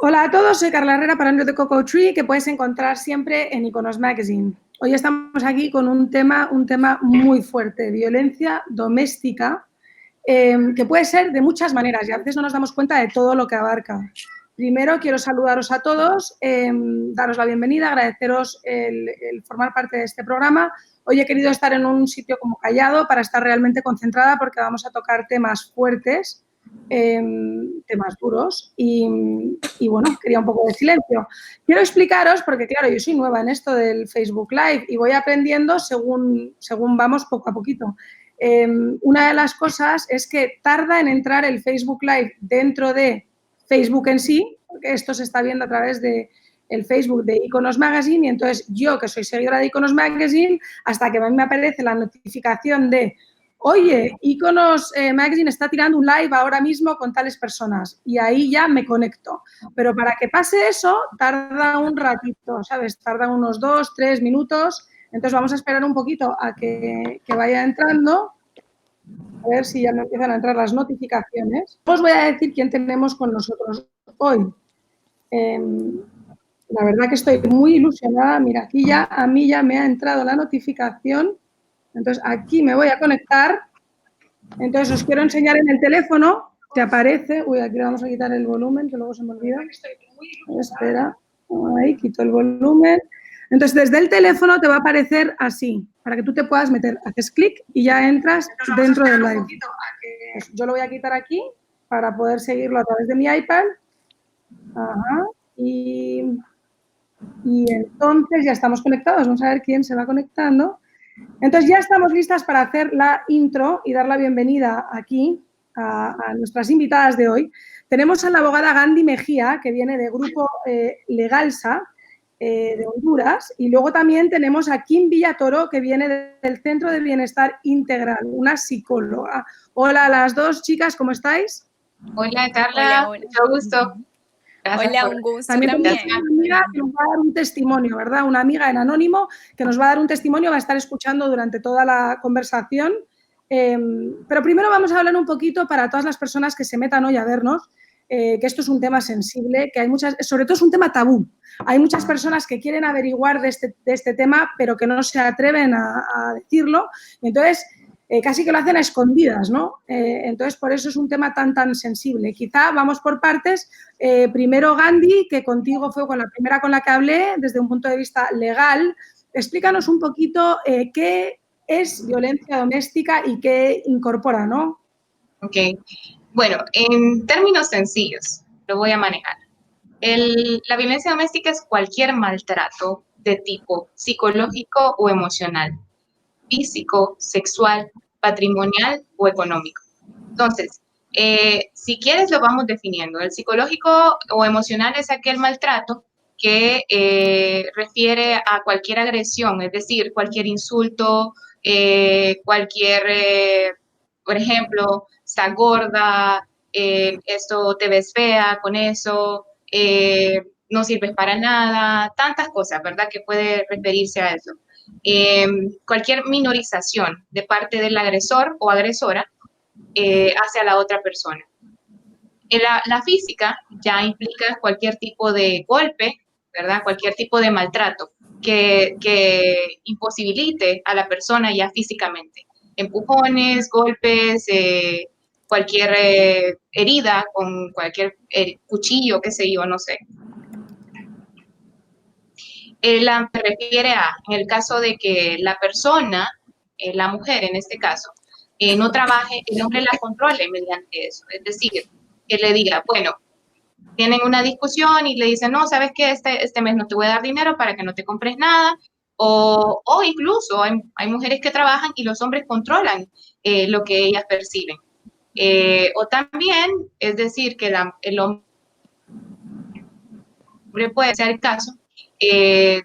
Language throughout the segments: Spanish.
Hola a todos, soy Carla Herrera para de Cocoa Tree, que puedes encontrar siempre en Iconos Magazine. Hoy estamos aquí con un tema muy fuerte, violencia doméstica, que puede ser de muchas maneras y a veces no nos damos cuenta de todo lo que abarca. Primero quiero saludaros a todos, daros la bienvenida, agradeceros el formar parte de este programa. Hoy he querido estar en un sitio como callado para estar realmente concentrada porque vamos a tocar temas fuertes, temas duros y bueno, quería un poco de silencio. Quiero explicaros, porque claro, yo soy nueva en esto del Facebook Live y voy aprendiendo según vamos poco a poquito. Una de las cosas es que tarda en entrar el Facebook Live dentro de Facebook en sí, porque esto se está viendo a través de el Facebook de Iconos Magazine y entonces yo, que soy seguidora de Iconos Magazine, hasta que a mí me aparece la notificación de oye, Iconos Magazine está tirando un live ahora mismo con tales personas y ahí ya me conecto. Pero para que pase eso tarda un ratito, ¿sabes? Tarda unos 2, 3 minutos. Entonces vamos a esperar un poquito a que vaya entrando, a ver si ya me empiezan a entrar las notificaciones. Os voy a decir quién tenemos con nosotros hoy. La verdad que estoy muy ilusionada. Mira, aquí ya a mí ya me ha entrado la notificación. Entonces aquí me voy a conectar. Entonces os quiero enseñar en el teléfono, te aparece, uy, aquí le vamos a quitar el volumen, que luego se me olvida. Espera, ahí quito el volumen. Entonces desde el teléfono te va a aparecer así, para que tú te puedas meter. Haces clic y ya entras dentro del live. Yo lo voy a quitar aquí para poder seguirlo a través de mi iPad. Ajá. Y entonces ya estamos conectados. Vamos a ver quién se va conectando. Entonces ya estamos listas para hacer la intro y dar la bienvenida aquí a nuestras invitadas de hoy. Tenemos a la abogada Gandhi Mejía, que viene de Grupo Legalsa de Honduras, y luego también tenemos a Kim Villatoro, que viene del Centro de Bienestar Integral, una psicóloga. Hola a las dos chicas, ¿cómo estáis? Hola Carla, hola. mucho gusto. Gracias. Hola, un gusto también. Tenemos una amiga que nos va a dar un testimonio, ¿verdad? Una amiga en anónimo que nos va a dar un testimonio, va a estar escuchando durante toda la conversación. Pero primero vamos a hablar un poquito para todas las personas que se metan hoy a vernos, que esto es un tema sensible, que hay muchas, sobre todo es un tema tabú. Hay muchas personas que quieren averiguar de este tema, pero que no se atreven a decirlo. Entonces, casi que lo hacen a escondidas, ¿no? Entonces, por eso es un tema tan sensible. Quizá vamos por partes. Primero, Gandhi, que contigo fue con la primera con la que hablé, desde un punto de vista legal. Explícanos un poquito qué es violencia doméstica y qué incorpora, ¿no? Ok, bueno, en términos sencillos, lo voy a manejar. La violencia doméstica es cualquier maltrato de tipo psicológico o emocional, físico, sexual, patrimonial o económico. Entonces, si quieres lo vamos definiendo. El psicológico o emocional es aquel maltrato que refiere a cualquier agresión, es decir, cualquier insulto, por ejemplo, está gorda, esto te ves fea con eso, no sirves para nada, tantas cosas, ¿verdad? Que puede referirse a eso. Cualquier minorización de parte del agresor o agresora hacia la otra persona. La física ya implica cualquier tipo de golpe, ¿verdad? Cualquier tipo de maltrato que imposibilite a la persona ya físicamente. Empujones, golpes, cualquier herida con cualquier cuchillo, qué sé yo, no sé. Se refiere a, en el caso de que la persona, la mujer en este caso, no trabaje, el hombre la controle mediante eso. Es decir, que le diga, bueno, tienen una discusión y le dicen, no, ¿sabes qué? Este mes no te voy a dar dinero para que no te compres nada. O incluso hay mujeres que trabajan y los hombres controlan lo que ellas perciben. O también, es decir, que el hombre puede ser el caso,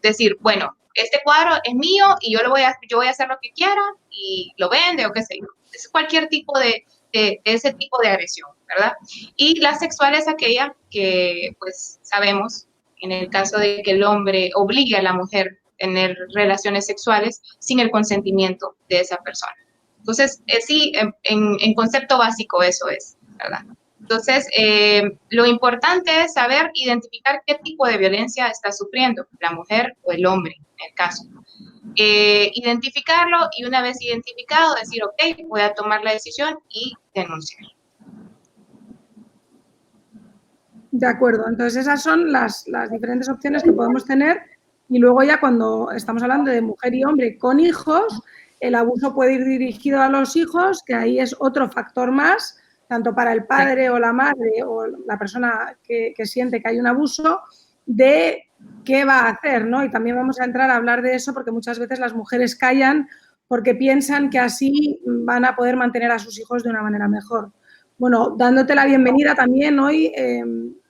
decir, bueno, este cuadro es mío y yo voy a hacer lo que quiera y lo vende o qué sé yo. Es cualquier tipo de ese tipo de agresión, ¿verdad? Y la sexual es aquella que, pues, sabemos, en el caso de que el hombre obligue a la mujer a tener relaciones sexuales sin el consentimiento de esa persona. Entonces, sí, en concepto básico eso es, ¿verdad? Entonces, lo importante es saber identificar qué tipo de violencia está sufriendo la mujer o el hombre, en el caso. Identificarlo y una vez identificado, decir, ok, voy a tomar la decisión y denunciar. De acuerdo, entonces esas son las diferentes opciones que podemos tener y luego ya cuando estamos hablando de mujer y hombre con hijos, el abuso puede ir dirigido a los hijos, que ahí es otro factor más, tanto para el padre o la madre o la persona que siente que hay un abuso, de qué va a hacer, ¿no? Y también vamos a entrar a hablar de eso porque muchas veces las mujeres callan porque piensan que así van a poder mantener a sus hijos de una manera mejor. Bueno, dándote la bienvenida también hoy,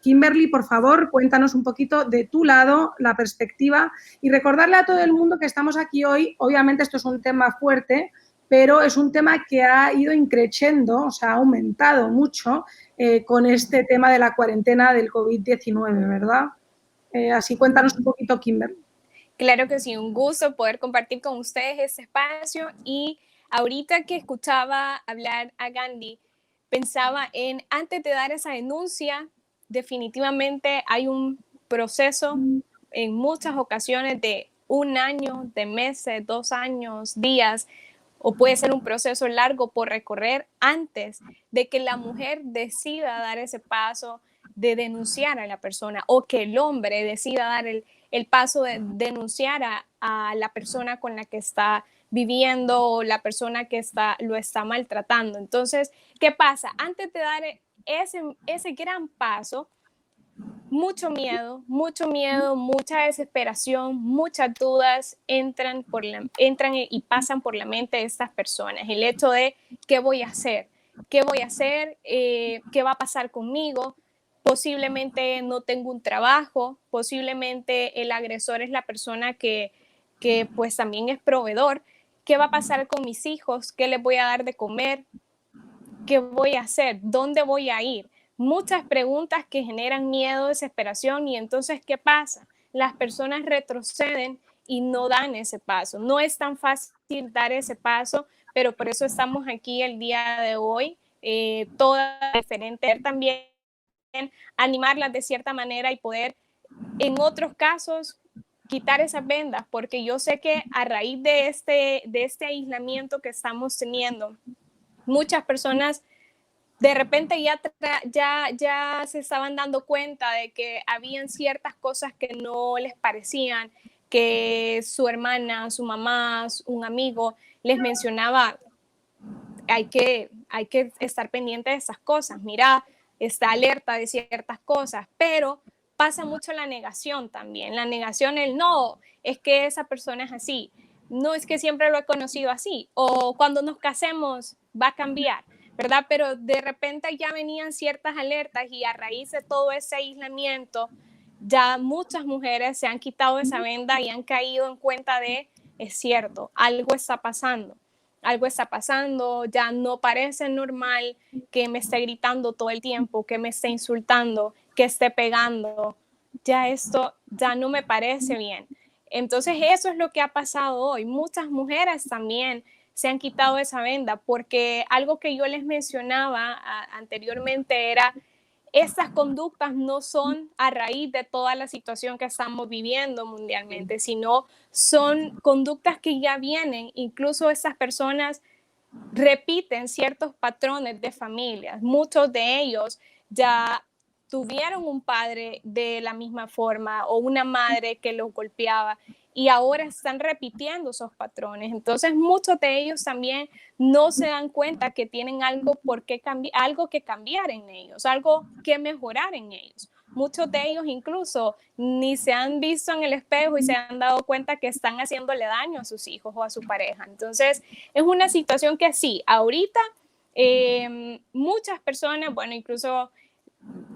Kimberly, por favor, cuéntanos un poquito de tu lado, la perspectiva y recordarle a todo el mundo que estamos aquí hoy. Obviamente esto es un tema fuerte, pero es un tema que ha ido increciendo, o sea, ha aumentado mucho con este tema de la cuarentena del COVID-19, ¿verdad? Así cuéntanos un poquito, Kimberly. Claro que sí, un gusto poder compartir con ustedes este espacio y ahorita que escuchaba hablar a Gandhi, pensaba en antes de dar esa denuncia, definitivamente hay un proceso en muchas ocasiones de 1 año, de meses, 2 años, días, o puede ser un proceso largo por recorrer antes de que la mujer decida dar ese paso de denunciar a la persona o que el hombre decida dar el paso de denunciar a la persona con la que está viviendo o la persona que lo está maltratando. Entonces, ¿qué pasa? Antes de dar ese gran paso, mucho miedo, mucha desesperación, muchas dudas entran y pasan por la mente de estas personas. El hecho de ¿qué voy a hacer? ¿Qué voy a hacer? ¿Qué va a pasar conmigo? Posiblemente no tengo un trabajo, posiblemente el agresor es la persona que pues también es proveedor. ¿Qué va a pasar con mis hijos? ¿Qué les voy a dar de comer? ¿Qué voy a hacer? ¿Dónde voy a ir? Muchas preguntas que generan miedo, desesperación y entonces, ¿qué pasa? Las personas retroceden y no dan ese paso. No es tan fácil dar ese paso, pero por eso estamos aquí el día de hoy, todas diferentes, también animarlas de cierta manera y poder, en otros casos, quitar esas vendas, porque yo sé que a raíz de este aislamiento que estamos teniendo, muchas personas de repente ya se estaban dando cuenta de que habían ciertas cosas que no les parecían, que su hermana, su mamá, un amigo les mencionaba, hay que estar pendiente de esas cosas, mira, está alerta de ciertas cosas, pero pasa mucho la negación también, la negación, el no, es que esa persona es así, no es que siempre lo he conocido así, o cuando nos casemos va a cambiar, ¿verdad? Pero de repente ya venían ciertas alertas y a raíz de todo ese aislamiento, ya muchas mujeres se han quitado esa venda y han caído en cuenta de, es cierto, algo está pasando, ya no parece normal que me esté gritando todo el tiempo, que me esté insultando, que esté pegando, ya esto ya no me parece bien. Entonces eso es lo que ha pasado hoy. Muchas mujeres también se han quitado esa venda porque algo que yo les mencionaba anteriormente era estas conductas no son a raíz de toda la situación que estamos viviendo mundialmente, sino son conductas que ya vienen, incluso esas personas repiten ciertos patrones de familias. Muchos de ellos ya tuvieron un padre de la misma forma o una madre que los golpeaba y ahora están repitiendo esos patrones. Entonces, muchos de ellos también no se dan cuenta que tienen algo que cambiar en ellos, algo que mejorar en ellos. Muchos de ellos incluso ni se han visto en el espejo y se han dado cuenta que están haciéndole daño a sus hijos o a su pareja. Entonces, es una situación que sí, ahorita muchas personas, bueno, incluso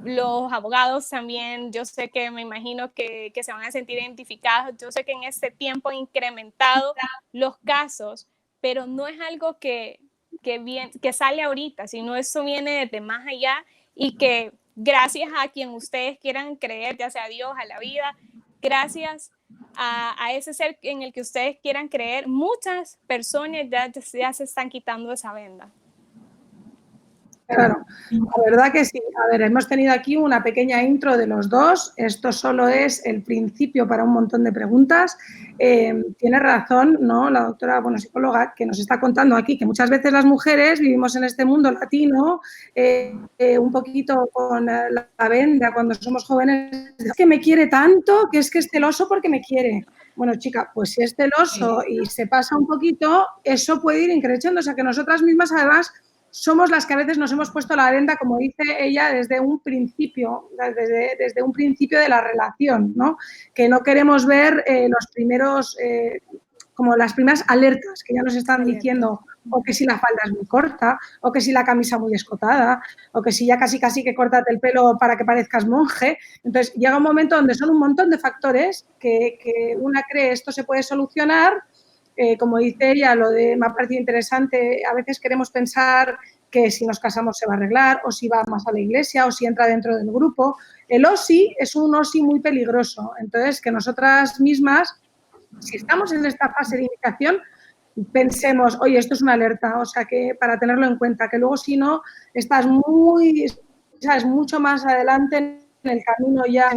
los abogados también, yo sé que me imagino que se van a sentir identificados, yo sé que en este tiempo han incrementado los casos, pero no es algo que sale ahorita, sino esto viene desde más allá y que gracias a quien ustedes quieran creer, ya sea a Dios, a la vida, gracias a ese ser en el que ustedes quieran creer, muchas personas ya se están quitando esa venda. Claro, la verdad que sí. A ver, hemos tenido aquí una pequeña intro de los dos. Esto solo es el principio para un montón de preguntas. Tiene razón, ¿no? La doctora, bueno, psicóloga, que nos está contando aquí que muchas veces las mujeres vivimos en este mundo latino un poquito con la venda cuando somos jóvenes. Es que me quiere tanto, que es celoso porque me quiere. Bueno, chica, pues si es celoso y se pasa un poquito, eso puede ir increciendo. O sea, que nosotras mismas, además, somos las que a veces nos hemos puesto la venda, como dice ella, desde un principio de la relación, ¿no? Que no queremos ver los primeros, como las primeras alertas que ya nos están diciendo, o que si la falda es muy corta, o que si la camisa muy escotada, o que si ya casi que córtate el pelo para que parezcas monje. Entonces llega un momento donde son un montón de factores que una cree esto se puede solucionar. Como dice ella, me ha parecido interesante, a veces queremos pensar que si nos casamos se va a arreglar, o si va más a la iglesia, o si entra dentro del grupo. El OSI es un OSI muy peligroso, entonces que nosotras mismas, si estamos en esta fase de iniciación, pensemos, oye, esto es una alerta, o sea, que para tenerlo en cuenta, que luego si no, estás mucho más adelante en el camino ya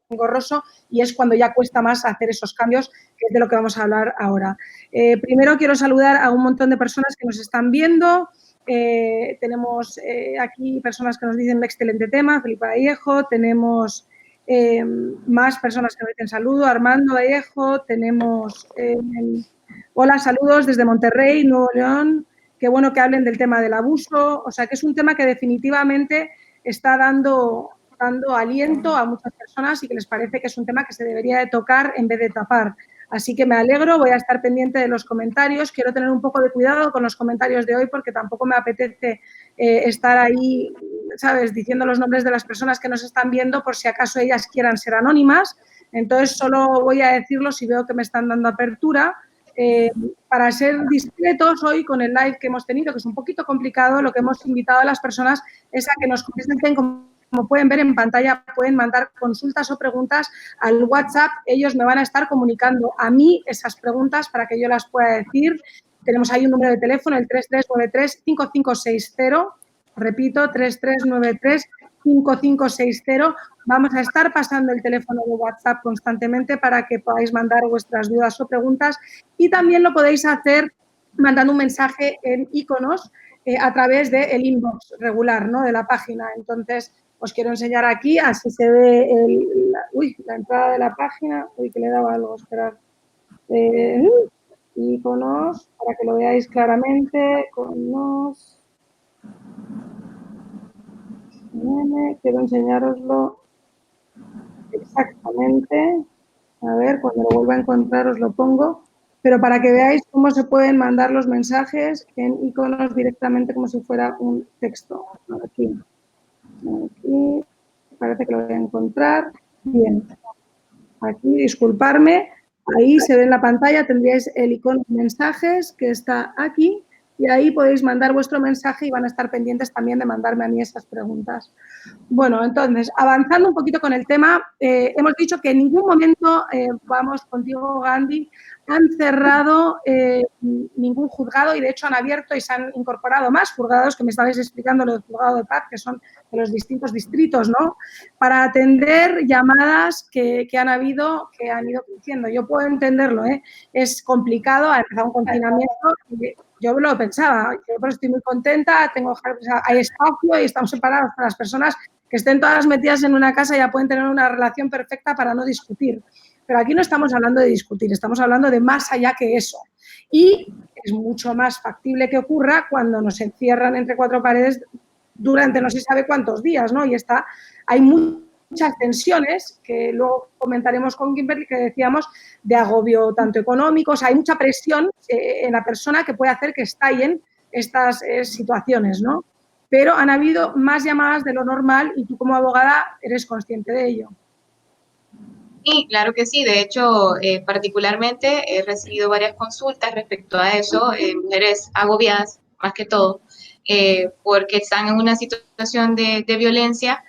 engorroso y es cuando ya cuesta más hacer esos cambios, que es de lo que vamos a hablar ahora. Primero quiero saludar a un montón de personas que nos están viendo. Tenemos aquí personas que nos dicen un excelente tema, Felipe Vallejo, tenemos más personas que nos dicen saludo, Armando Vallejo, tenemos hola, saludos desde Monterrey, Nuevo León, qué bueno que hablen del tema del abuso, o sea que es un tema que definitivamente está dando aliento a muchas personas y que les parece que es un tema que se debería de tocar en vez de tapar. Así que me alegro, voy a estar pendiente de los comentarios. Quiero tener un poco de cuidado con los comentarios de hoy porque tampoco me apetece estar ahí, ¿sabes?, diciendo los nombres de las personas que nos están viendo por si acaso ellas quieran ser anónimas. Entonces, solo voy a decirlo si veo que me están dando apertura. Para ser discretos hoy con el live que hemos tenido, que es un poquito complicado, lo que hemos invitado a las personas es a que nos comenten, como pueden ver en pantalla, pueden mandar consultas o preguntas al WhatsApp. Ellos me van a estar comunicando a mí esas preguntas para que yo las pueda decir. Tenemos ahí un número de teléfono, el 3393-5560. Repito, 3393-5560. Vamos a estar pasando el teléfono de WhatsApp constantemente para que podáis mandar vuestras dudas o preguntas y también lo podéis hacer mandando un mensaje en iconos a través del inbox regular, ¿no?, de la página. Entonces, os quiero enseñar aquí, así se ve la entrada de la página. Uy, que le he dado algo, esperad. Iconos, para que lo veáis claramente. Iconos. Quiero enseñaroslo exactamente. A ver, cuando lo vuelva a encontrar os lo pongo. Pero para que veáis cómo se pueden mandar los mensajes en iconos directamente como si fuera un texto. Aquí. Aquí, parece que lo voy a encontrar. Bien. Aquí, disculparme, ahí se ve en la pantalla, tendríais el icono de mensajes que está aquí y ahí podéis mandar vuestro mensaje y van a estar pendientes también de mandarme a mí esas preguntas. Bueno, entonces, avanzando un poquito con el tema, hemos dicho que en ningún momento, vamos contigo, Gandhi, han cerrado ningún juzgado y de hecho han abierto y se han incorporado más juzgados, que me estabais explicando lo del juzgado de paz, que son de los distintos distritos, ¿no?, para atender llamadas que han ido creciendo. Yo puedo entenderlo, ¿eh? Es complicado, ha empezado un confinamiento y yo lo pensaba, yo por eso estoy muy contenta, hay espacio y estamos separados para las personas que estén todas metidas en una casa, ya pueden tener una relación perfecta para no discutir. Pero aquí no estamos hablando de discutir, estamos hablando de más allá que eso. Y es mucho más factible que ocurra cuando nos encierran entre cuatro paredes durante no se sabe cuántos días, ¿no? Y hay muchas tensiones, que luego comentaremos con Kimberly, que decíamos, de agobio tanto económico, o sea, hay mucha presión en la persona que puede hacer que estallen estas situaciones, ¿no? Pero han habido más llamadas de lo normal y tú como abogada eres consciente de ello. Sí, claro que sí. De hecho, particularmente he recibido varias consultas respecto a eso, mujeres agobiadas, más que todo, porque están en una situación de violencia,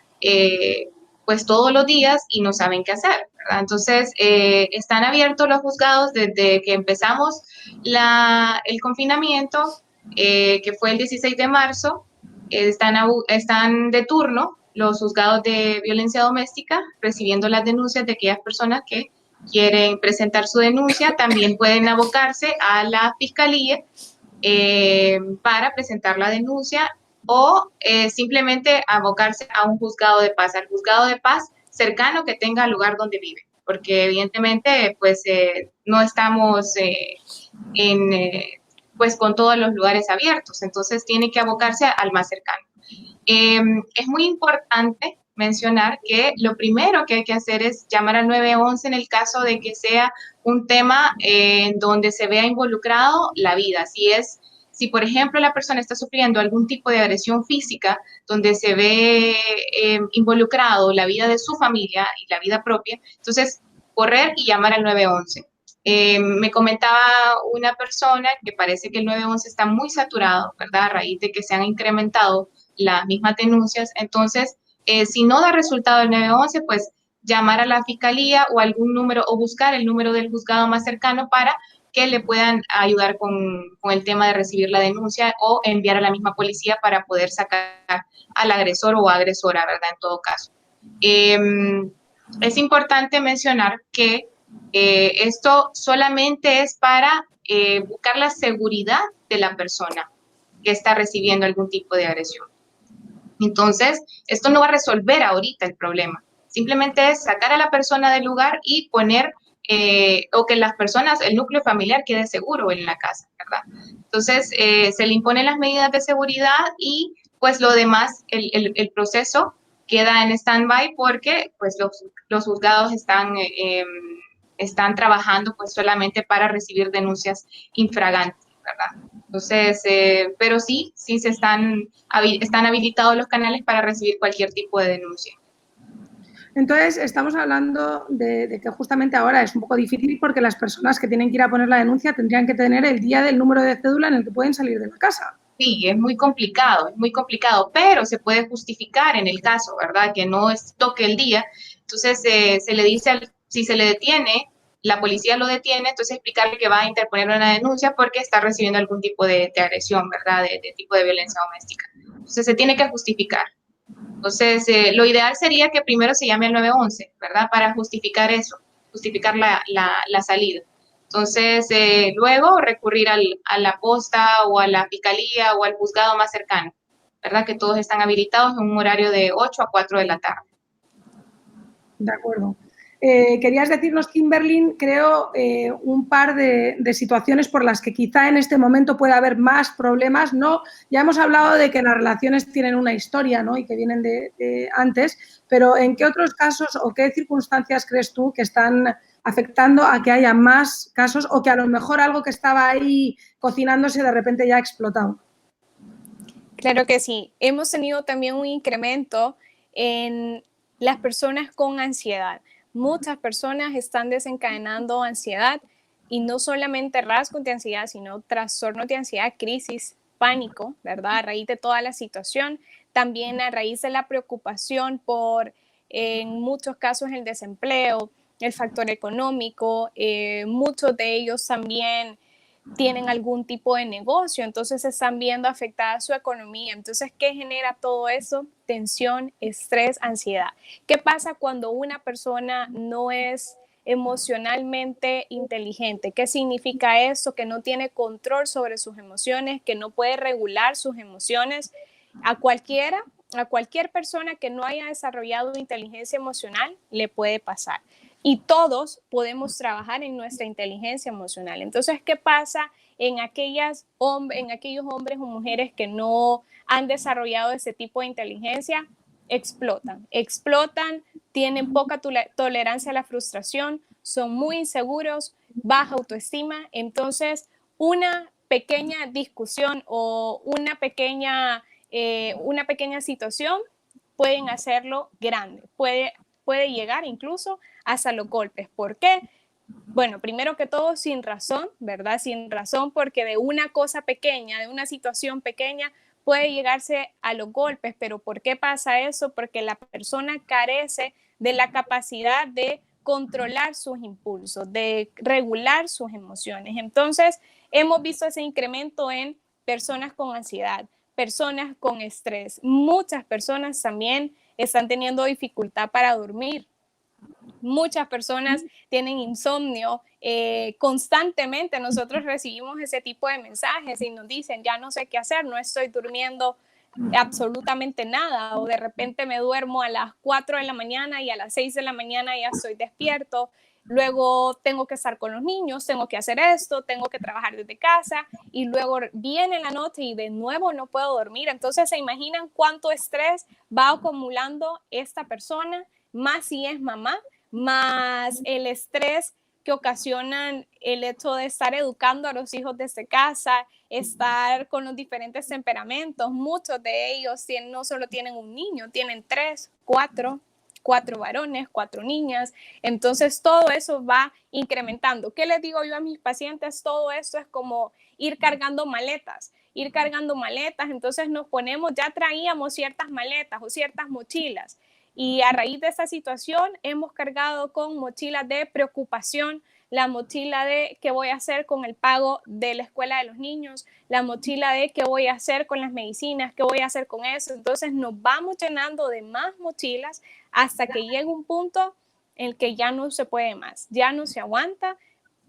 pues todos los días y no saben qué hacer, ¿verdad? Entonces, están abiertos los juzgados desde que empezamos el confinamiento, que fue el 16 de marzo. están de turno los juzgados de violencia doméstica recibiendo las denuncias de aquellas personas que quieren presentar su denuncia. También pueden abocarse a la fiscalía para presentar la denuncia o simplemente abocarse a un juzgado de paz, al juzgado de paz cercano que tenga el lugar donde vive, porque evidentemente pues no estamos pues con todos los lugares abiertos, entonces tiene que abocarse al más cercano. Es muy importante mencionar que lo primero que hay que hacer es llamar al 911 en el caso de que sea un tema donde se vea involucrado la vida. Si por ejemplo la persona está sufriendo algún tipo de agresión física donde se ve involucrado la vida de su familia y la vida propia, entonces correr y llamar al 911. Me comentaba una persona que parece que el 911 está muy saturado, ¿verdad? A raíz de que se han incrementado las mismas denuncias. Entonces, si no da resultado el 911, pues llamar a la fiscalía o algún número o buscar el número del juzgado más cercano para que le puedan ayudar con el tema de recibir la denuncia o enviar a la misma policía para poder sacar al agresor o agresora, ¿verdad? En todo caso. Es importante mencionar que esto solamente es para buscar la seguridad de la persona que está recibiendo algún tipo de agresión. Entonces, esto no va a resolver ahorita el problema. Simplemente es sacar a la persona del lugar y poner, o que las personas, el núcleo familiar quede seguro en la casa, ¿verdad? Entonces, se le imponen las medidas de seguridad y pues lo demás, el proceso queda en stand-by porque pues los juzgados están trabajando pues solamente para recibir denuncias infragantes, ¿verdad? Entonces, pero sí están habilitados los canales para recibir cualquier tipo de denuncia. Entonces, estamos hablando de que justamente ahora es un poco difícil porque las personas que tienen que ir a poner la denuncia tendrían que tener el día del número de cédula en el que pueden salir de la casa. Sí, es muy complicado, pero se puede justificar en el caso, ¿verdad? Que no toque el día. Entonces, se le dice, si se le detiene, la policía lo detiene, entonces explicarle que va a interponer una denuncia porque está recibiendo algún tipo de agresión, ¿verdad? De tipo de violencia doméstica. Entonces, se tiene que justificar. Entonces, lo ideal sería que primero se llame al 911, ¿verdad? Para justificar eso, justificar la salida. Entonces, luego recurrir a la posta o a la fiscalía o al juzgado más cercano, ¿verdad? Que todos están habilitados en un horario de 8 a 4 de la tarde. De acuerdo. Querías decirnos, Kimberly, creo, un par de situaciones por las que quizá en este momento pueda haber más problemas, ¿no? Ya hemos hablado de que las relaciones tienen una historia, ¿no? Y que vienen de antes, pero ¿en qué otros casos o qué circunstancias crees tú que están afectando a que haya más casos o que a lo mejor algo que estaba ahí cocinándose de repente ya ha explotado? Claro que sí. Hemos tenido también un incremento en las personas con ansiedad. Muchas personas están desencadenando ansiedad y no solamente rasgos de ansiedad, sino trastornos de ansiedad, crisis, pánico, ¿verdad? A raíz de toda la situación, también a raíz de la preocupación por, en muchos casos, el desempleo, el factor económico, muchos de ellos también tienen algún tipo de negocio, entonces están viendo afectada su economía. Entonces, ¿qué genera todo eso? Tensión, estrés, ansiedad. ¿Qué pasa cuando una persona no es emocionalmente inteligente? ¿Qué significa eso? Que no tiene control sobre sus emociones, que no puede regular sus emociones. A cualquier persona que no haya desarrollado inteligencia emocional le puede pasar. Y todos podemos trabajar en nuestra inteligencia emocional. Entonces, ¿qué pasa en aquellos hombres o mujeres que no han desarrollado ese tipo de inteligencia? Explotan, tienen poca tolerancia a la frustración, son muy inseguros, baja autoestima. Entonces, una pequeña discusión o una pequeña situación pueden hacerlo grande, puede llegar incluso hasta los golpes. ¿Por qué? Bueno, primero que todo, sin razón, ¿verdad? Sin razón, porque de una cosa pequeña, de una situación pequeña, puede llegarse a los golpes. ¿Pero por qué pasa eso? Porque la persona carece de la capacidad de controlar sus impulsos, de regular sus emociones. Entonces, hemos visto ese incremento en personas con ansiedad, personas con estrés. Muchas personas también están teniendo dificultad para dormir. Muchas personas tienen insomnio. Constantemente nosotros recibimos ese tipo de mensajes y nos dicen, ya no sé qué hacer, no estoy durmiendo absolutamente nada, o de repente me duermo a las 4 de la mañana y a las 6 de la mañana ya estoy despierto. Luego tengo que estar con los niños, tengo que hacer esto, tengo que trabajar desde casa y luego viene la noche y de nuevo no puedo dormir. Entonces, ¿se imaginan cuánto estrés va acumulando esta persona? Más si es mamá, más el estrés que ocasionan el hecho de estar educando a los hijos desde casa, estar con los diferentes temperamentos. Muchos de ellos no solo tienen un niño, tienen 3, 4 varones, 4 niñas. Entonces todo eso va incrementando. ¿Qué les digo yo a mis pacientes? Todo esto es como ir cargando maletas. Entonces nos ponemos, ya traíamos ciertas maletas o ciertas mochilas. Y a raíz de esta situación hemos cargado con mochilas de preocupación, la mochila de qué voy a hacer con el pago de la escuela de los niños, la mochila de qué voy a hacer con las medicinas, qué voy a hacer con eso. Entonces nos vamos llenando de más mochilas hasta que llega un punto en el que ya no se puede más, ya no se aguanta.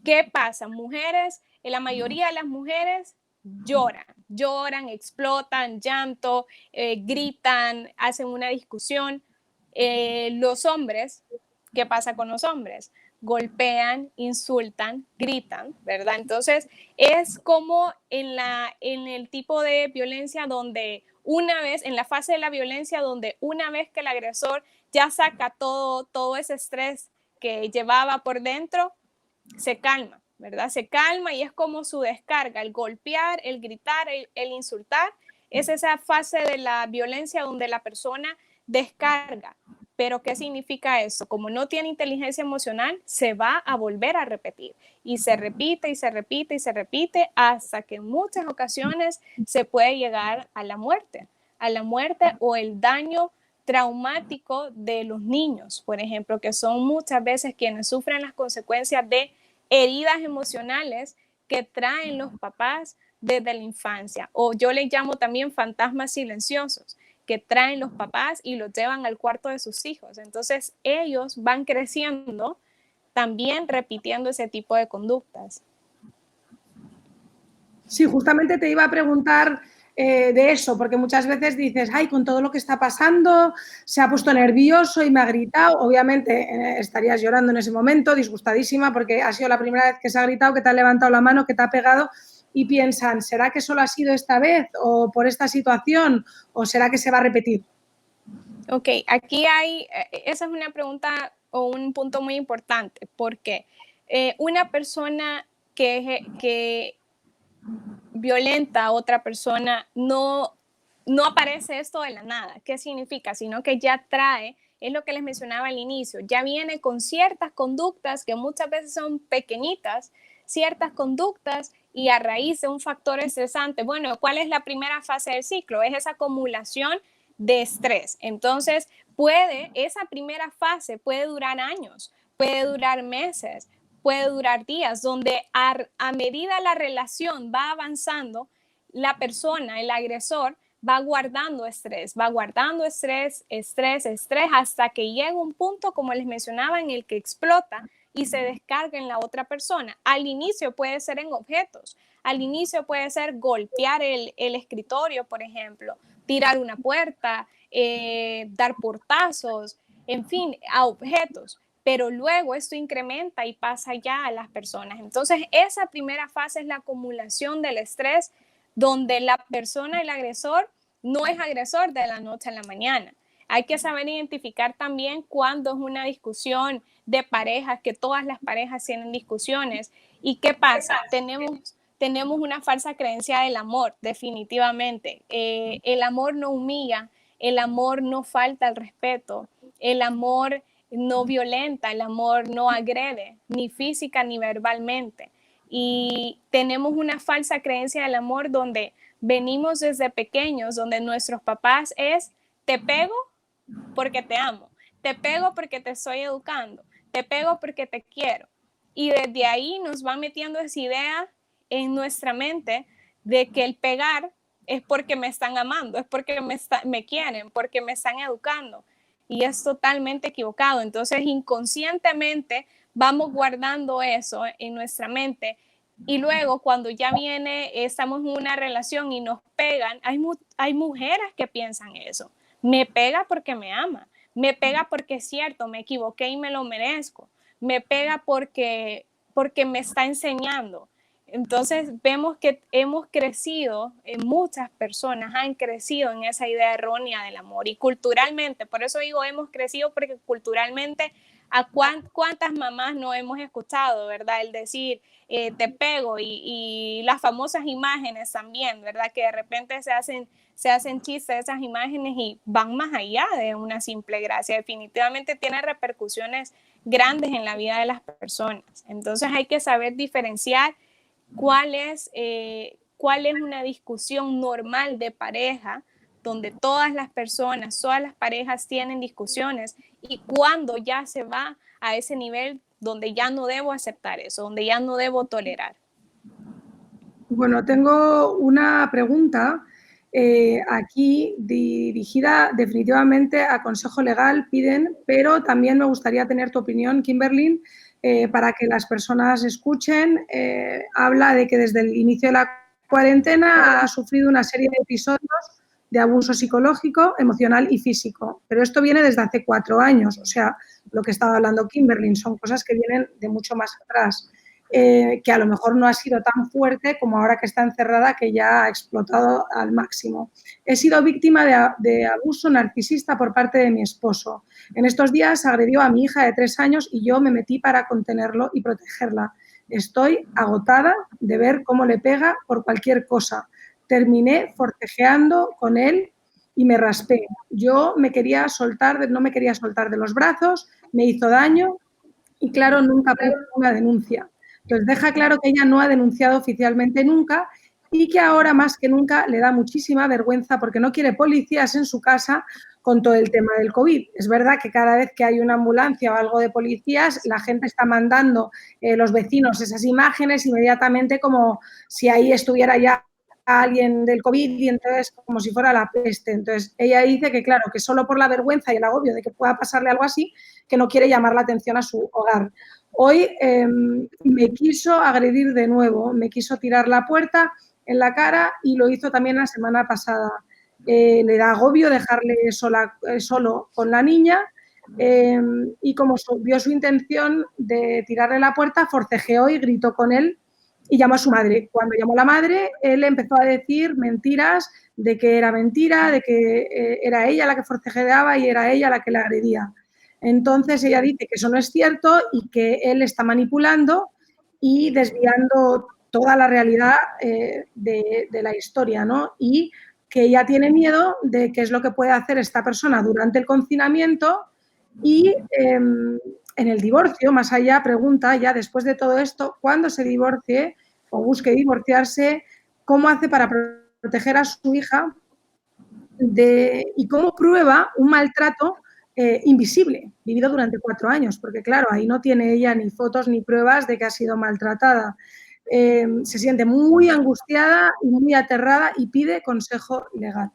¿Qué pasa? Mujeres, la mayoría de las mujeres lloran, explotan, llanto, gritan, hacen una discusión. Los hombres, ¿qué pasa con los hombres? Golpean, insultan, gritan, ¿verdad? Entonces, es como en el tipo de violencia donde en la fase de la violencia, donde una vez que el agresor ya saca todo ese estrés que llevaba por dentro, se calma, ¿verdad? Se calma y es como su descarga, el golpear, el gritar, el insultar, es esa fase de la violencia donde la persona descarga. Pero ¿qué significa eso? Como no tiene inteligencia emocional, se va a volver a repetir y se repite y se repite y se repite hasta que en muchas ocasiones se puede llegar a la muerte o el daño traumático de los niños, por ejemplo, que son muchas veces quienes sufren las consecuencias de heridas emocionales que traen los papás desde la infancia, o yo les llamo también fantasmas silenciosos que traen los papás y los llevan al cuarto de sus hijos. Entonces ellos van creciendo también repitiendo ese tipo de conductas. Sí, justamente te iba a preguntar de eso, porque muchas veces dices, ay, con todo lo que está pasando, se ha puesto nervioso y me ha gritado. Obviamente estarías llorando en ese momento, disgustadísima, porque ha sido la primera vez que se ha gritado, que te ha levantado la mano, que te ha pegado, y piensan, ¿será que solo ha sido esta vez o por esta situación o será que se va a repetir? Ok, esa es una pregunta o un punto muy importante, porque una persona que violenta a otra persona no aparece esto de la nada. ¿Qué significa? Sino que ya trae, es lo que les mencionaba al inicio, ya viene con ciertas conductas que muchas veces son pequeñitas, ciertas conductas y a raíz de un factor estresante. Bueno, ¿cuál es la primera fase del ciclo? Es esa acumulación de estrés. Entonces, esa primera fase puede durar años, puede durar meses, puede durar días, donde a medida la relación va avanzando, la persona, el agresor, va guardando estrés, hasta que llega un punto, como les mencionaba, en el que explota y se descarga en la otra persona. Al inicio puede ser en objetos, al inicio puede ser golpear el escritorio, por ejemplo, tirar una puerta, dar portazos, en fin, a objetos. Pero luego esto incrementa y pasa ya a las personas. Entonces, esa primera fase es la acumulación del estrés, donde la persona, el agresor, no es agresor de la noche a la mañana. Hay que saber identificar también cuándo es una discusión de parejas, que todas las parejas tienen discusiones. ¿Y qué pasa? Tenemos una falsa creencia del amor, definitivamente. El amor no humilla, el amor no falta al respeto, el amor no violenta, el amor no agrede, ni física ni verbalmente. Y tenemos una falsa creencia del amor donde venimos desde pequeños, donde nuestros papás te pego porque te amo, te pego porque te estoy educando, te pego porque te quiero. Y desde ahí nos va metiendo esa idea en nuestra mente de que el pegar es porque me están amando, es porque me quieren, porque me están educando. Y es totalmente equivocado. Entonces, inconscientemente vamos guardando eso en nuestra mente. Y luego, cuando ya estamos en una relación y nos pegan, hay mujeres que piensan eso. Me pega porque me ama. Me pega porque es cierto, me equivoqué y me lo merezco. Me pega porque me está enseñando. Entonces vemos que hemos crecido, muchas personas han crecido en esa idea errónea del amor y culturalmente, por eso digo hemos crecido porque culturalmente a cuántas mamás no hemos escuchado, ¿verdad? El decir te pego y las famosas imágenes también, ¿verdad? Que de repente se hacen chistes de esas imágenes y van más allá de una simple gracia. Definitivamente tiene repercusiones grandes en la vida de las personas. Entonces hay que saber diferenciar cuál es una discusión normal de pareja donde todas las personas, todas las parejas tienen discusiones y cuando ya se va a ese nivel donde ya no debo aceptar eso, donde ya no debo tolerar. Bueno, tengo una pregunta aquí dirigida definitivamente a Consejo Legal, piden, pero también me gustaría tener tu opinión, Kimberly, para que las personas escuchen. Habla de que desde el inicio de la cuarentena ha sufrido una serie de episodios de abuso psicológico, emocional y físico. Pero esto viene desde hace 4 años, o sea, lo que estaba hablando Kimberly, son cosas que vienen de mucho más atrás. Que a lo mejor no ha sido tan fuerte como ahora que está encerrada, que ya ha explotado al máximo. He sido víctima de abuso narcisista por parte de mi esposo. En estos días agredió a mi hija de 3 años y yo me metí para contenerlo y protegerla. Estoy agotada de ver cómo le pega por cualquier cosa. Terminé forcejeando con él y me raspé. Yo no me quería soltar de los brazos, me hizo daño y, claro, nunca puso una denuncia. Entonces, deja claro que ella no ha denunciado oficialmente nunca y que ahora más que nunca le da muchísima vergüenza porque no quiere policías en su casa con todo el tema del COVID. Es verdad que cada vez que hay una ambulancia o algo de policías, la gente está mandando, los vecinos, esas imágenes inmediatamente como si ahí estuviera ya alguien del COVID y entonces como si fuera la peste. Entonces, ella dice que, claro, que solo por la vergüenza y el agobio de que pueda pasarle algo así, que no quiere llamar la atención a su hogar. Hoy me quiso agredir de nuevo, me quiso tirar la puerta en la cara y lo hizo también la semana pasada. Le da agobio dejarle solo con la niña y como vio su intención de tirarle la puerta, forcejeó y gritó con él y llamó a su madre. Cuando llamó a la madre, él empezó a decir mentiras de que era mentira, de que era ella la que forcejeaba y era ella la que le agredía. Entonces ella dice que eso no es cierto y que él está manipulando y desviando toda la realidad de la historia, ¿no? Y que ella tiene miedo de qué es lo que puede hacer esta persona durante el confinamiento y en el divorcio, más allá, pregunta ya después de todo esto, cuando se divorcie o busque divorciarse, ¿cómo hace para proteger a su hija y cómo prueba un maltrato invisible, vivido durante 4 años? Porque claro, ahí no tiene ella ni fotos ni pruebas de que ha sido maltratada. Se siente muy angustiada y muy aterrada y pide consejo legal.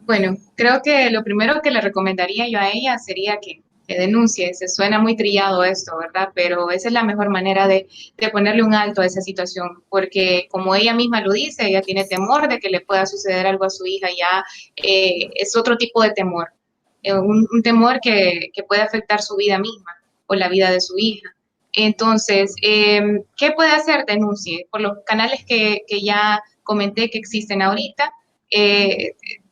Bueno, creo que lo primero que le recomendaría yo a ella sería que denuncie. Se suena muy trillado esto, ¿verdad? Pero esa es la mejor manera de ponerle un alto a esa situación, porque como ella misma lo dice, ella tiene temor de que le pueda suceder algo a su hija, ya es otro tipo de temor, un temor que puede afectar su vida misma o la vida de su hija. Entonces, ¿qué puede hacer? Denuncie por los canales que ya comenté que existen ahorita.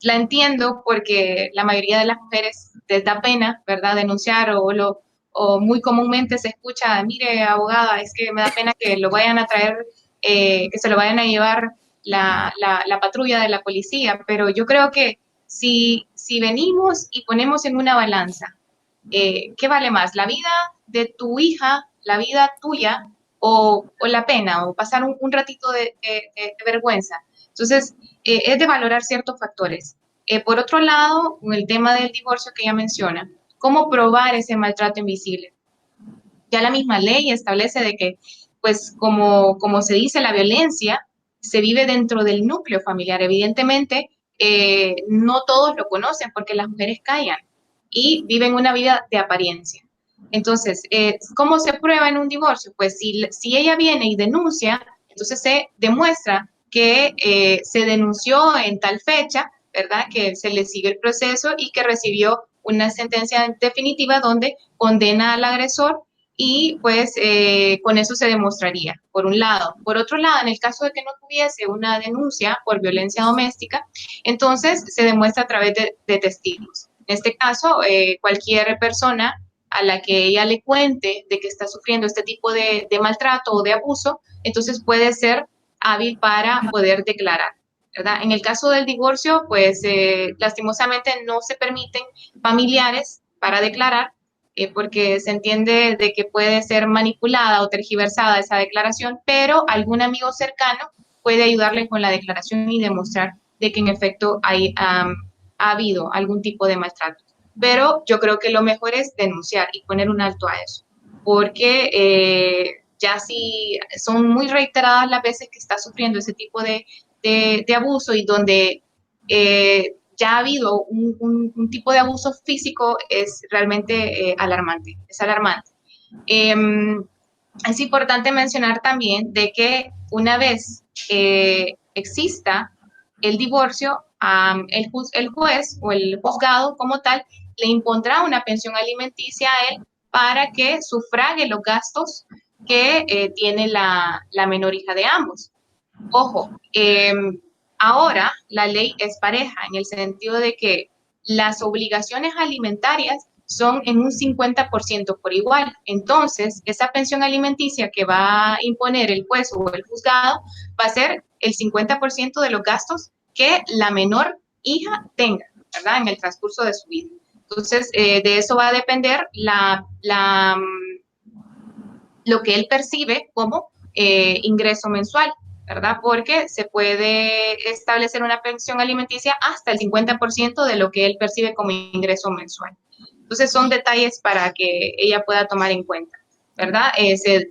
La entiendo porque la mayoría de las mujeres les da pena, ¿verdad?, denunciar o muy comúnmente se escucha, mire, abogada, es que me da pena que lo vayan a traer, que se lo vayan a llevar la patrulla de la policía, pero yo creo que si venimos y ponemos en una balanza, ¿qué vale más? ¿La vida de tu hija, la vida tuya o la pena o pasar un ratito de vergüenza? Entonces, es de valorar ciertos factores. Por otro lado, con el tema del divorcio que ella menciona, ¿cómo probar ese maltrato invisible? Ya la misma ley establece de que, pues, como se dice, la violencia se vive dentro del núcleo familiar. Evidentemente, no todos lo conocen porque las mujeres callan y viven una vida de apariencia. Entonces, ¿cómo se prueba en un divorcio? Pues si ella viene y denuncia, entonces se demuestra que se denunció en tal fecha, ¿verdad? Que se le sigue el proceso y que recibió una sentencia definitiva donde condena al agresor y pues con eso se demostraría, por un lado. Por otro lado, en el caso de que no tuviese una denuncia por violencia doméstica, entonces se demuestra a través de testigos. En este caso, cualquier persona a la que ella le cuente de que está sufriendo este tipo de maltrato o de abuso, entonces puede ser hábil para poder declarar, ¿verdad? En el caso del divorcio, pues lastimosamente no se permiten familiares para declarar, porque se entiende de que puede ser manipulada o tergiversada esa declaración, pero algún amigo cercano puede ayudarle con la declaración y demostrar de que en efecto ha habido algún tipo de maltrato. Pero yo creo que lo mejor es denunciar y poner un alto a eso, porque ya si son muy reiteradas las veces que está sufriendo ese tipo de abuso y donde ya ha habido un tipo de abuso físico, es realmente alarmante, es alarmante. Es importante mencionar también de que una vez exista el divorcio, el juez o el juzgado como tal le impondrá una pensión alimenticia a él para que sufrague los gastos que tiene la menor hija de ambos. Ojo, ahora la ley es pareja en el sentido de que las obligaciones alimentarias son en un 50% por igual. Entonces, esa pensión alimenticia que va a imponer el juez o el juzgado va a ser el 50% de los gastos que la menor hija tenga, ¿verdad? En el transcurso de su vida. Entonces, de eso va a depender lo que él percibe como ingreso mensual, ¿verdad? Porque se puede establecer una pensión alimenticia hasta el 50% de lo que él percibe como ingreso mensual. Entonces son detalles para que ella pueda tomar en cuenta, ¿verdad?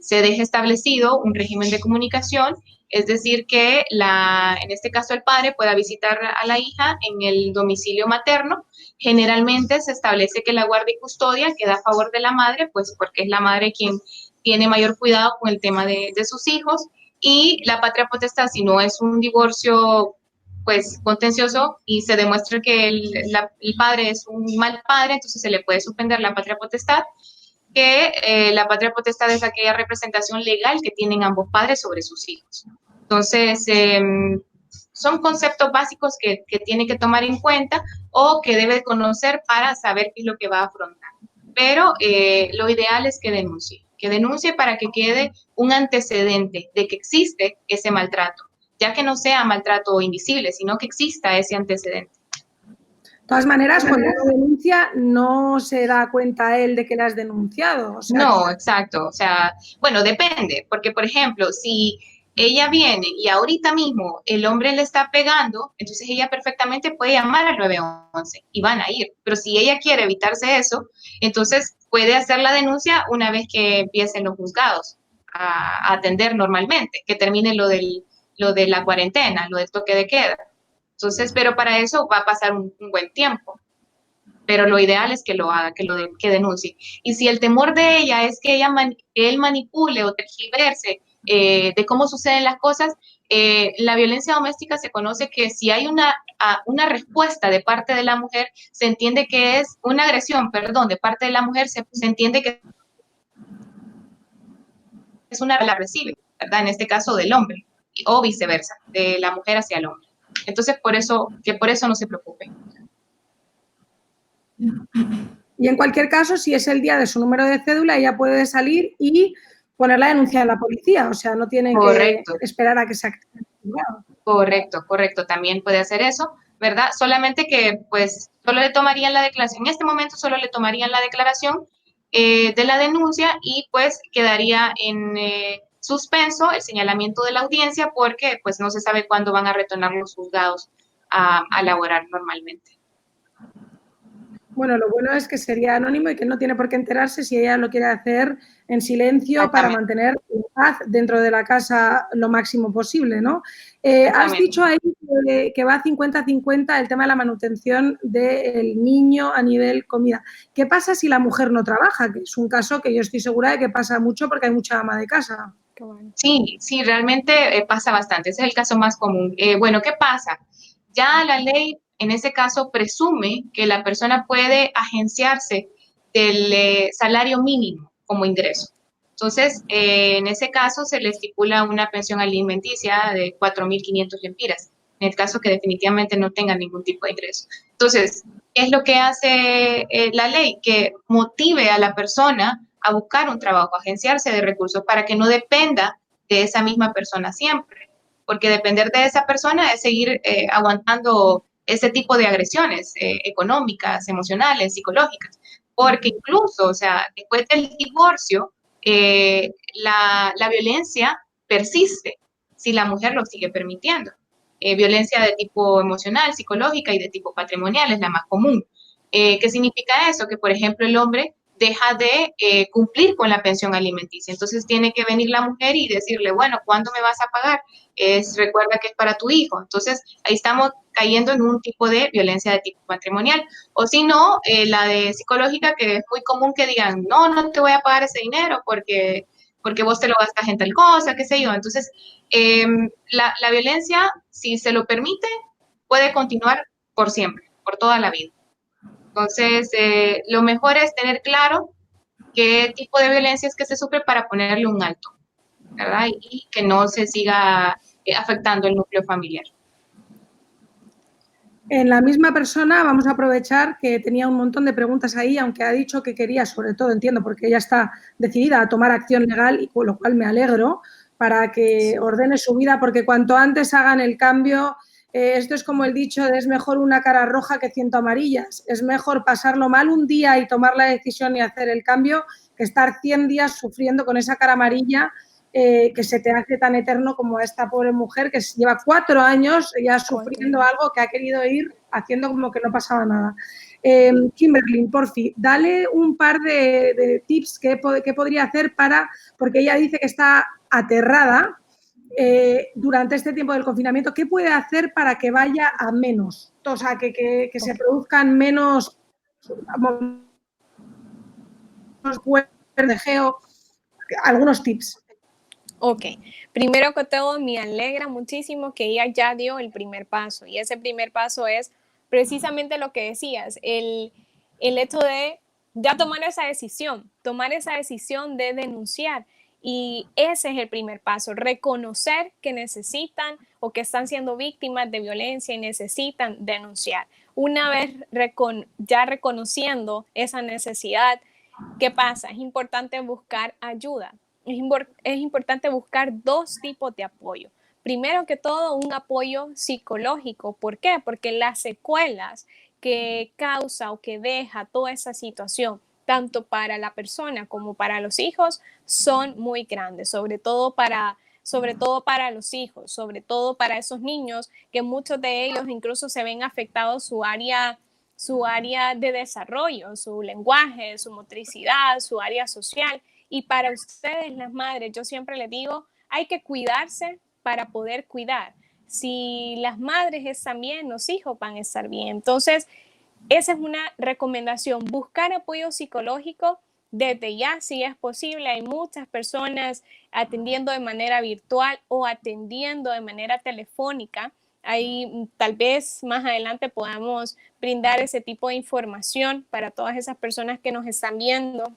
Se deja establecido un régimen de comunicación, es decir, que en este caso el padre pueda visitar a la hija en el domicilio materno. Generalmente se establece que la guardia y custodia queda a favor de la madre, pues porque es la madre quien tiene mayor cuidado con el tema de sus hijos, y la patria potestad, si no es un divorcio pues contencioso y se demuestra que el padre es un mal padre, entonces se le puede suspender la patria potestad, que la patria potestad es aquella representación legal que tienen ambos padres sobre sus hijos. Entonces, son conceptos básicos que tiene que tomar en cuenta o que debe conocer para saber qué es lo que va a afrontar. Pero lo ideal es que denuncie para que quede un antecedente de que existe ese maltrato, ya que no sea maltrato invisible, sino que exista ese antecedente. De todas maneras, cuando uno denuncia, no se da cuenta él de que le has denunciado. O sea, no, exacto. O sea, bueno, depende, porque por ejemplo, si ella viene y ahorita mismo el hombre le está pegando, entonces ella perfectamente puede llamar al 911 y van a ir. Pero si ella quiere evitarse eso, entonces puede hacer la denuncia una vez que empiecen los juzgados a atender normalmente, que termine lo de la cuarentena, lo del toque de queda. Entonces, pero para eso va a pasar un buen tiempo. Pero lo ideal es que lo haga, que denuncie. Y si el temor de ella es que él manipule o tergiverse de cómo suceden las cosas, la violencia doméstica se conoce que si hay una respuesta de parte de la mujer, se entiende que es una agresión, perdón, de parte de la mujer, se entiende que es una la recibe, ¿verdad? En este caso del hombre, o viceversa, de la mujer hacia el hombre. Entonces, por eso no se preocupe. y en cualquier caso, si es el día de su número de cédula, ella puede salir y poner la denuncia en la policía. O sea, no tiene Correcto. que esperar a que se active. Correcto, también puede hacer eso, ¿verdad? Solamente que pues solo le tomarían la declaración, en este momento solo le tomarían la declaración de la denuncia y pues quedaría en suspenso el señalamiento de la audiencia porque pues no se sabe cuándo van a retornar los juzgados a laborar normalmente. Bueno, lo bueno es que sería anónimo y que no tiene por qué enterarse si ella lo quiere hacer en silencio para mantener la paz dentro de la casa lo máximo posible, ¿no? Has dicho ahí que va 50-50 el tema de la manutención del niño a nivel comida. ¿Qué pasa si la mujer no trabaja? Que es un caso que yo estoy segura de que pasa mucho porque hay mucha ama de casa. Sí, sí, realmente pasa bastante. Ese es el caso más común. Bueno, ¿qué pasa? Ya la ley en ese caso presume que la persona puede agenciarse del salario mínimo como ingreso. Entonces, en ese caso se le estipula una pensión alimenticia de 4.500 lempiras, en el caso que definitivamente no tenga ningún tipo de ingreso. Entonces, ¿qué es lo que hace la ley? Que motive a la persona a buscar un trabajo, a agenciarse de recursos para que no dependa de esa misma persona siempre, porque depender de esa persona es seguir aguantando ese tipo de agresiones económicas, emocionales, psicológicas, porque incluso, o sea, después del divorcio, la violencia persiste si la mujer lo sigue permitiendo. Violencia de tipo emocional, psicológica y de tipo patrimonial es la más común. ¿Qué significa eso? Que, por ejemplo, el hombre deja de cumplir con la pensión alimenticia. Entonces tiene que venir la mujer y decirle, bueno, ¿cuándo me vas a pagar? Recuerda que es para tu hijo. Entonces ahí estamos cayendo en un tipo de violencia de tipo matrimonial. O si no, la de psicológica, que es muy común que digan, no, no te voy a pagar ese dinero porque vos te lo gastas en tal cosa, qué sé yo. Entonces, la violencia, si se lo permite, puede continuar por siempre, por toda la vida. Entonces, lo mejor es tener claro qué tipo de violencia es que se sufre para ponerle un alto, ¿verdad? Y que no se siga afectando el núcleo familiar. En la misma persona vamos a aprovechar que tenía un montón de preguntas ahí, aunque ha dicho que quería, sobre todo, entiendo, porque ella está decidida a tomar acción legal, y con lo cual me alegro, para que ordene su vida, porque cuanto antes hagan el cambio, esto es como el dicho de es mejor una cara roja que 100 amarillas. Es mejor pasarlo mal un día y tomar la decisión y hacer el cambio que estar 100 días sufriendo con esa cara amarilla que se te hace tan eterno como a esta pobre mujer que lleva 4 años ya sufriendo algo que ha querido ir haciendo como que no pasaba nada. Kimberly, porfi, dale un par de tips que podría hacer porque ella dice que está aterrada durante este tiempo del confinamiento. ¿Qué puede hacer para que vaya a menos? O sea, que se produzcan menos algunos tips. Ok, primero que todo me alegra muchísimo que ella ya dio el primer paso y ese primer paso es precisamente lo que decías, el hecho de ya tomar esa decisión de denunciar y ese es el primer paso, reconocer que necesitan o que están siendo víctimas de violencia y necesitan denunciar. Una vez ya reconociendo esa necesidad, ¿qué pasa? Es importante buscar ayuda. Es importante buscar dos tipos de apoyo. Primero que todo, un apoyo psicológico. ¿Por qué? Porque las secuelas que causa o que deja toda esa situación, tanto para la persona como para los hijos, son muy grandes, sobre todo para los hijos, sobre todo para esos niños que muchos de ellos incluso se ven afectados su área de desarrollo, su lenguaje, su motricidad, su área social. Y para ustedes, las madres, yo siempre les digo, hay que cuidarse para poder cuidar. Si las madres están bien, los hijos van a estar bien. Entonces, esa es una recomendación, buscar apoyo psicológico desde ya, si es posible. Hay muchas personas atendiendo de manera virtual o atendiendo de manera telefónica. Ahí tal vez más adelante podamos brindar ese tipo de información para todas esas personas que nos están viendo.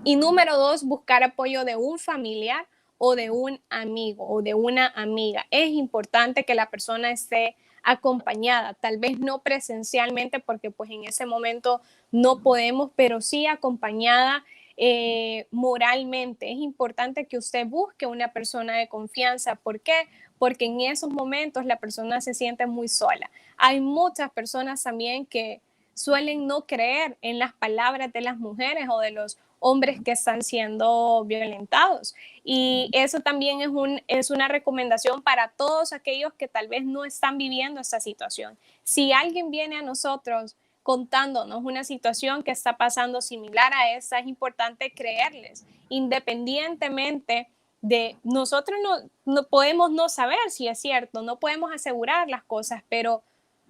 Y número 2, buscar apoyo de un familiar o de un amigo o de una amiga. Es importante que la persona esté acompañada, tal vez no presencialmente porque pues en ese momento no podemos, pero sí acompañada moralmente. Es importante que usted busque una persona de confianza. ¿Por qué? Porque en esos momentos la persona se siente muy sola. Hay muchas personas también que suelen no creer en las palabras de las mujeres o de los hombres que están siendo violentados. Y eso también es una recomendación para todos aquellos que tal vez no están viviendo esta situación. Si alguien viene a nosotros contándonos una situación que está pasando similar a esa, es importante creerles, independientemente de nosotros. No podemos no saber si es cierto, no podemos asegurar las cosas, pero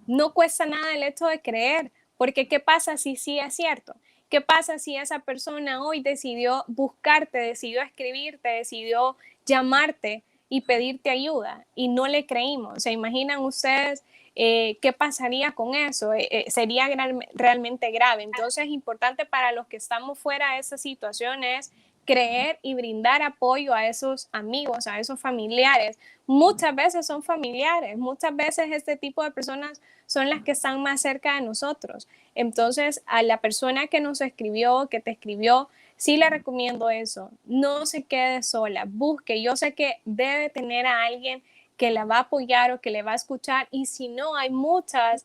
no cuesta nada el hecho de creer, porque ¿qué pasa si sí es cierto? ¿Qué pasa si esa persona hoy decidió buscarte, decidió escribirte, decidió llamarte y pedirte ayuda y no le creímos? ¿Se imaginan ustedes qué pasaría con eso? Sería realmente grave. Entonces es importante para los que estamos fuera de esas situaciones creer y brindar apoyo a esos amigos, a esos familiares. Muchas veces son familiares, muchas veces este tipo de personas son las que están más cerca de nosotros. Entonces, a la persona que nos escribió, que te escribió, sí le recomiendo eso. No se quede sola, busque. Yo sé que debe tener a alguien que la va a apoyar o que le va a escuchar, y si no, hay muchos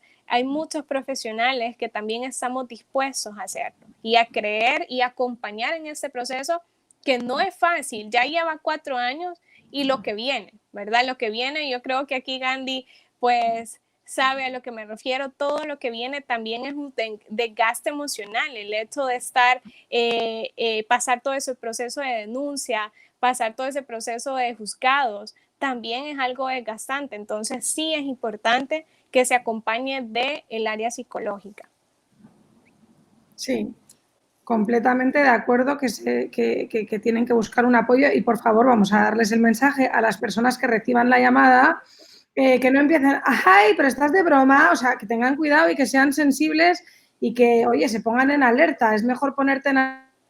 profesionales que también estamos dispuestos a hacerlo y a creer y acompañar en este proceso, que no es fácil. Ya lleva 4 años y lo que viene, ¿verdad? Lo que viene, yo creo que aquí Gandhi, pues, sabe a lo que me refiero. Todo lo que viene también es un desgaste emocional, el hecho de estar, pasar todo ese proceso de denuncia, pasar todo ese proceso de juzgados, también es algo desgastante. Entonces sí es importante que se acompañe del área psicológica. Sí, completamente de acuerdo que tienen que buscar un apoyo, y por favor vamos a darles el mensaje a las personas que reciban la llamada, que no empiecen, ¡ay, pero estás de broma! O sea, que tengan cuidado y que sean sensibles y que, oye, se pongan en alerta. Es mejor ponerte en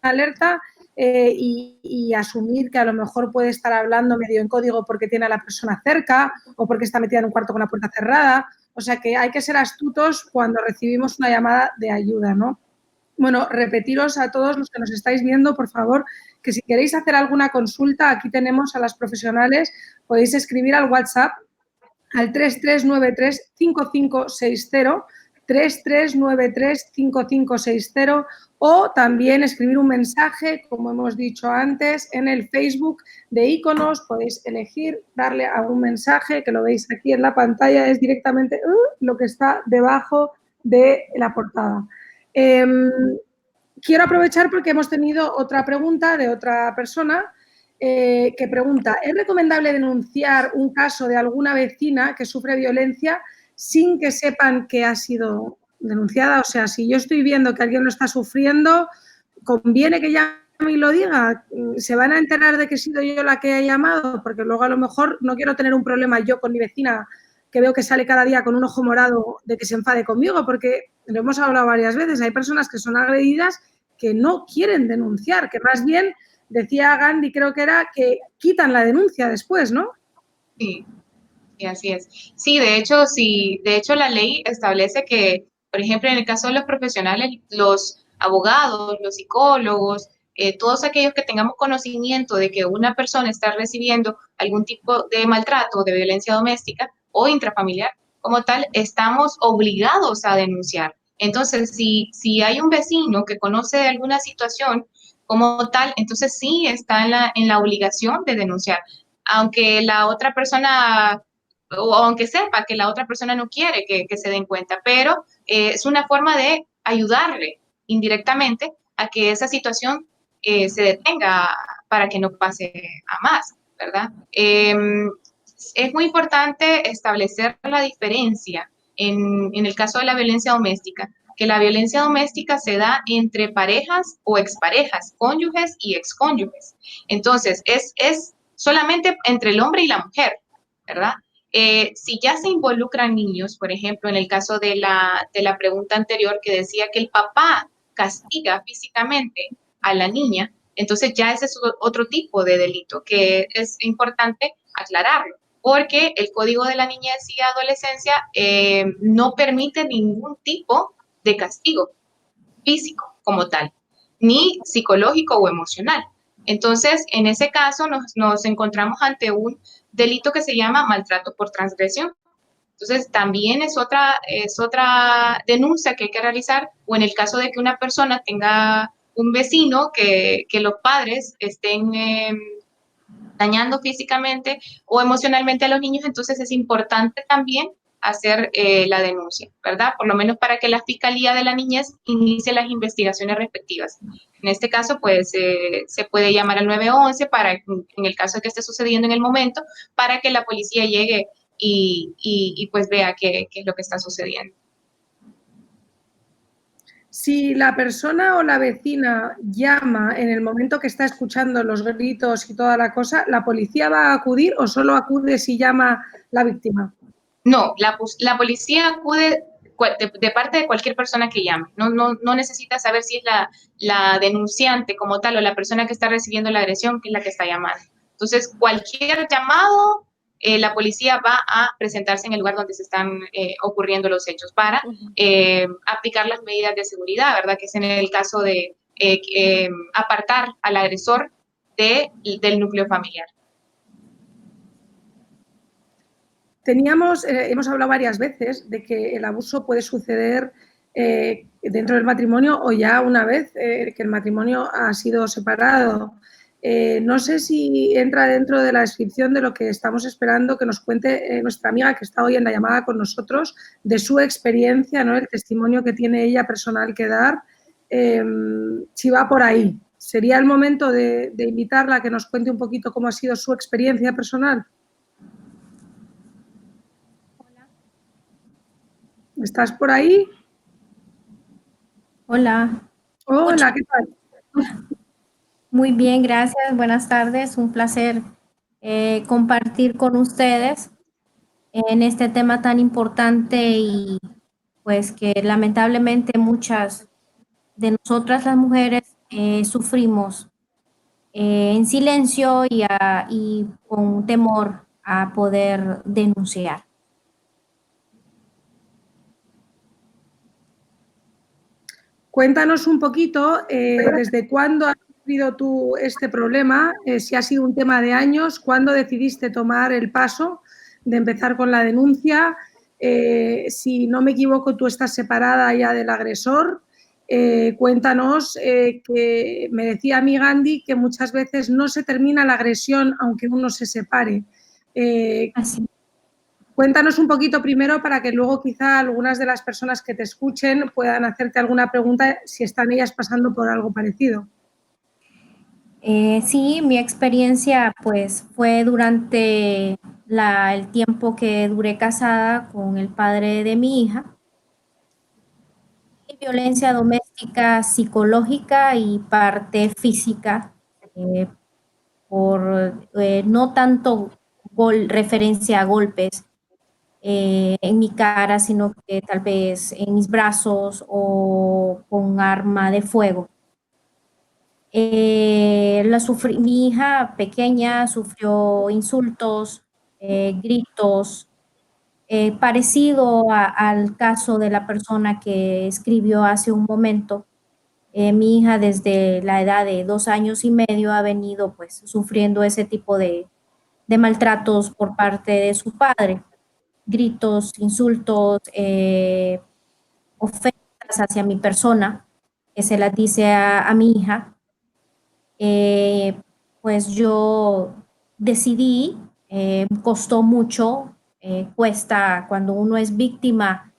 alerta y asumir que a lo mejor puede estar hablando medio en código porque tiene a la persona cerca o porque está metida en un cuarto con la puerta cerrada. O sea, que hay que ser astutos cuando recibimos una llamada de ayuda, ¿no? Bueno, repetiros a todos los que nos estáis viendo, por favor, que si queréis hacer alguna consulta, aquí tenemos a las profesionales, podéis escribir al WhatsApp al 3393-5560, 3393-5560, o también escribir un mensaje, como hemos dicho antes, en el Facebook de Iconos. Podéis elegir darle a un mensaje, que lo veis aquí en la pantalla, es directamente lo que está debajo de la portada. Quiero aprovechar porque hemos tenido otra pregunta de otra persona que pregunta, ¿es recomendable denunciar un caso de alguna vecina que sufre violencia sin que sepan que ha sido denunciada? O sea, si yo estoy viendo que alguien lo está sufriendo, ¿conviene que llame y lo diga? ¿Se van a enterar de que he sido yo la que he llamado? Porque luego a lo mejor no quiero tener un problema yo con mi vecina, que veo que sale cada día con un ojo morado, de que se enfade conmigo, porque lo hemos hablado varias veces, hay personas que son agredidas que no quieren denunciar, que más bien, decía Gandhi, creo que era, que quitan la denuncia después, ¿no? Sí, sí, así es. Sí, de hecho la ley establece que, por ejemplo, en el caso de los profesionales, los abogados, los psicólogos, todos aquellos que tengamos conocimiento de que una persona está recibiendo algún tipo de maltrato, de violencia doméstica o intrafamiliar, como tal, estamos obligados a denunciar. Entonces, si hay un vecino que conoce de alguna situación como tal, entonces sí está en la obligación de denunciar, aunque la otra persona o aunque sepa que la otra persona no quiere que se den cuenta, pero es una forma de ayudarle indirectamente a que esa situación se detenga para que no pase a más, ¿verdad? Es muy importante establecer la diferencia en el caso de la violencia doméstica, que la violencia doméstica se da entre parejas o exparejas, cónyuges y excónyuges. Entonces, es solamente entre el hombre y la mujer, ¿verdad? Si ya se involucran niños, por ejemplo, en el caso de la pregunta anterior que decía que el papá castiga físicamente a la niña, entonces ya ese es otro tipo de delito que es importante aclararlo, porque el Código de la Niñez y Adolescencia no permite ningún tipo de castigo físico como tal, ni psicológico o emocional. Entonces, en ese caso nos encontramos ante un delito que se llama maltrato por transgresión. Entonces, también es otra denuncia que hay que realizar, o en el caso de que una persona tenga un vecino que los padres estén dañando físicamente o emocionalmente a los niños, entonces es importante también hacer la denuncia, ¿verdad? Por lo menos para que la Fiscalía de la Niñez inicie las investigaciones respectivas. En este caso, pues, se puede llamar al 911 para, en el caso de que esté sucediendo en el momento, para que la policía llegue y pues vea qué es lo que está sucediendo. Si la persona o la vecina llama en el momento que está escuchando los gritos y toda la cosa, ¿la policía va a acudir o solo acude si llama la víctima? No, la policía acude de parte de cualquier persona que llame. No necesita saber si es la denunciante como tal o la persona que está recibiendo la agresión que es la que está llamando. Entonces, cualquier llamado, la policía va a presentarse en el lugar donde se están ocurriendo los hechos para aplicar las medidas de seguridad, ¿verdad? Que es en el caso de apartar al agresor del núcleo familiar. Hemos hablado varias veces de que el abuso puede suceder dentro del matrimonio o ya una vez que el matrimonio ha sido separado. No sé si entra dentro de la descripción de lo que estamos esperando que nos cuente nuestra amiga que está hoy en la llamada con nosotros, de su experiencia, ¿no? El testimonio que tiene ella personal que dar, si va por ahí. ¿Sería el momento de invitarla a que nos cuente un poquito cómo ha sido su experiencia personal? ¿Estás por ahí? Hola. Hola, ¿qué tal? Muy bien, gracias. Buenas tardes. Un placer compartir con ustedes en este tema tan importante y pues que lamentablemente muchas de nosotras las mujeres sufrimos en silencio y con temor a poder denunciar. Cuéntanos un poquito desde cuándo has sufrido tú este problema, si ha sido un tema de años, cuándo decidiste tomar el paso de empezar con la denuncia, si no me equivoco tú estás separada ya del agresor, cuéntanos que me decía a mí Gandhi que muchas veces no se termina la agresión aunque uno se separe. Así. Cuéntanos un poquito primero para que luego quizá algunas de las personas que te escuchen puedan hacerte alguna pregunta si están ellas pasando por algo parecido. Sí, mi experiencia pues fue durante el tiempo que duré casada con el padre de mi hija. Violencia doméstica psicológica y parte física, no tanto referencia a golpes en mi cara, sino que tal vez en mis brazos o con arma de fuego. Mi hija pequeña sufrió insultos, gritos, parecido al caso de la persona que escribió hace un momento. Mi hija desde la edad de 2 años y medio ha venido pues sufriendo ese tipo de maltratos por parte de su padre, gritos, insultos, ofensas hacia mi persona, que se las dice a mi hija. Pues yo decidí, costó mucho, cuesta cuando uno es víctima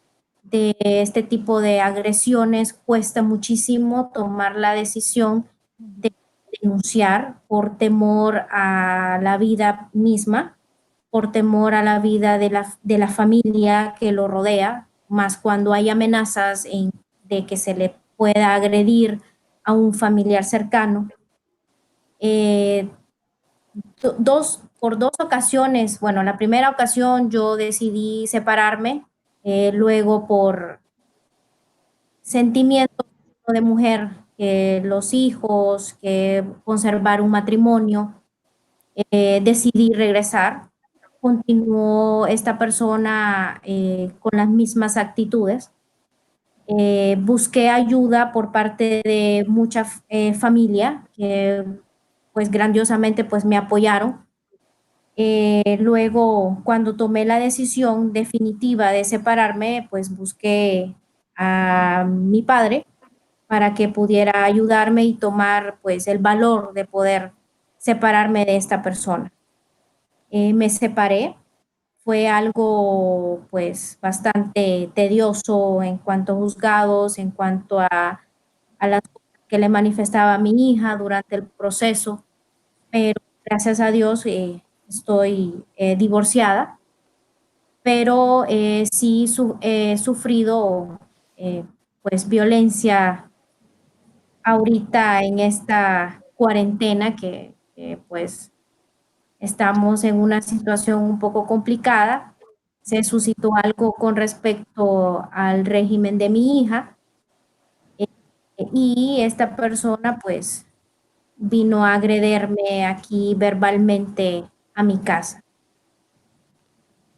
de este tipo de agresiones, cuesta muchísimo tomar la decisión de denunciar por temor a la vida misma, por temor a la vida de la familia que lo rodea, más cuando hay amenazas de que se le pueda agredir a un familiar cercano. Por dos ocasiones, bueno, la primera ocasión yo decidí separarme, luego por sentimiento de mujer, que los hijos, que conservar un matrimonio, decidí regresar. Continuó esta persona con las mismas actitudes. Busqué ayuda por parte de mucha familia que pues grandiosamente pues me apoyaron. Luego, cuando tomé la decisión definitiva de separarme, pues busqué a mi padre para que pudiera ayudarme y tomar pues el valor de poder separarme de esta persona. Me separé, fue algo pues bastante tedioso en cuanto a juzgados, en cuanto a las cosas que le manifestaba a mi hija durante el proceso, pero gracias a Dios estoy divorciada, pero sí he sufrido pues violencia ahorita en esta cuarentena que pues estamos en una situación un poco complicada. Se suscitó algo con respecto al régimen de mi hija y esta persona pues vino a agredirme aquí verbalmente a mi casa.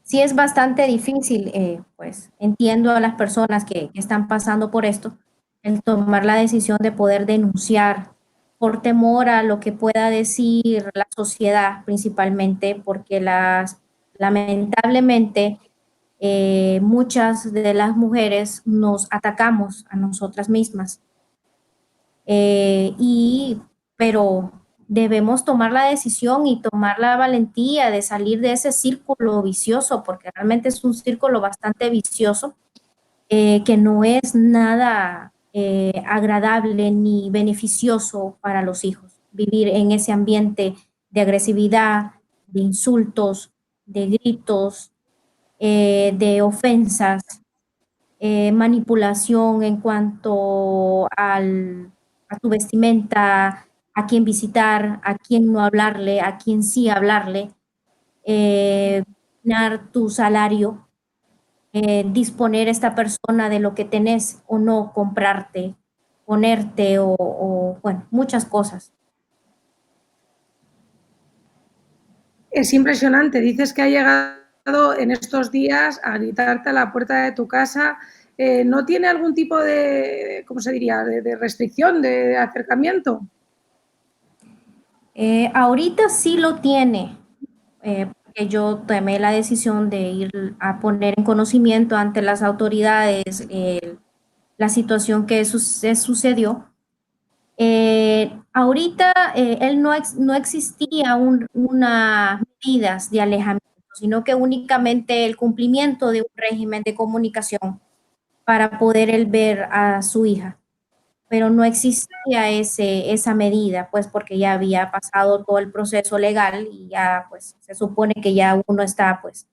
Sí es bastante difícil, pues entiendo a las personas que están pasando por esto, el tomar la decisión de poder denunciar por temor a lo que pueda decir la sociedad principalmente, porque lamentablemente muchas de las mujeres nos atacamos a nosotras mismas. Pero debemos tomar la decisión y tomar la valentía de salir de ese círculo vicioso, porque realmente es un círculo bastante vicioso, que no es nada agradable ni beneficioso para los hijos. Vivir en ese ambiente de agresividad, de insultos, de gritos, de ofensas, manipulación en cuanto a tu vestimenta, a quién visitar, a quién no hablarle, a quién sí hablarle, ganar tu salario, disponer esta persona de lo que tenés o no, comprarte, ponerte bueno, muchas cosas. Es impresionante. Dices que ha llegado en estos días a gritarte a la puerta de tu casa. ¿No tiene algún tipo de, ¿cómo se diría?, de restricción, de acercamiento? Ahorita sí lo tiene, porque yo tomé la decisión de ir a poner en conocimiento ante las autoridades la situación que sucedió. Ahorita él no existía unas medidas de alejamiento, sino que únicamente el cumplimiento de un régimen de comunicación para poder él ver a su hija, pero no existía esa medida, pues porque ya había pasado todo el proceso legal y ya pues se supone que ya uno está pues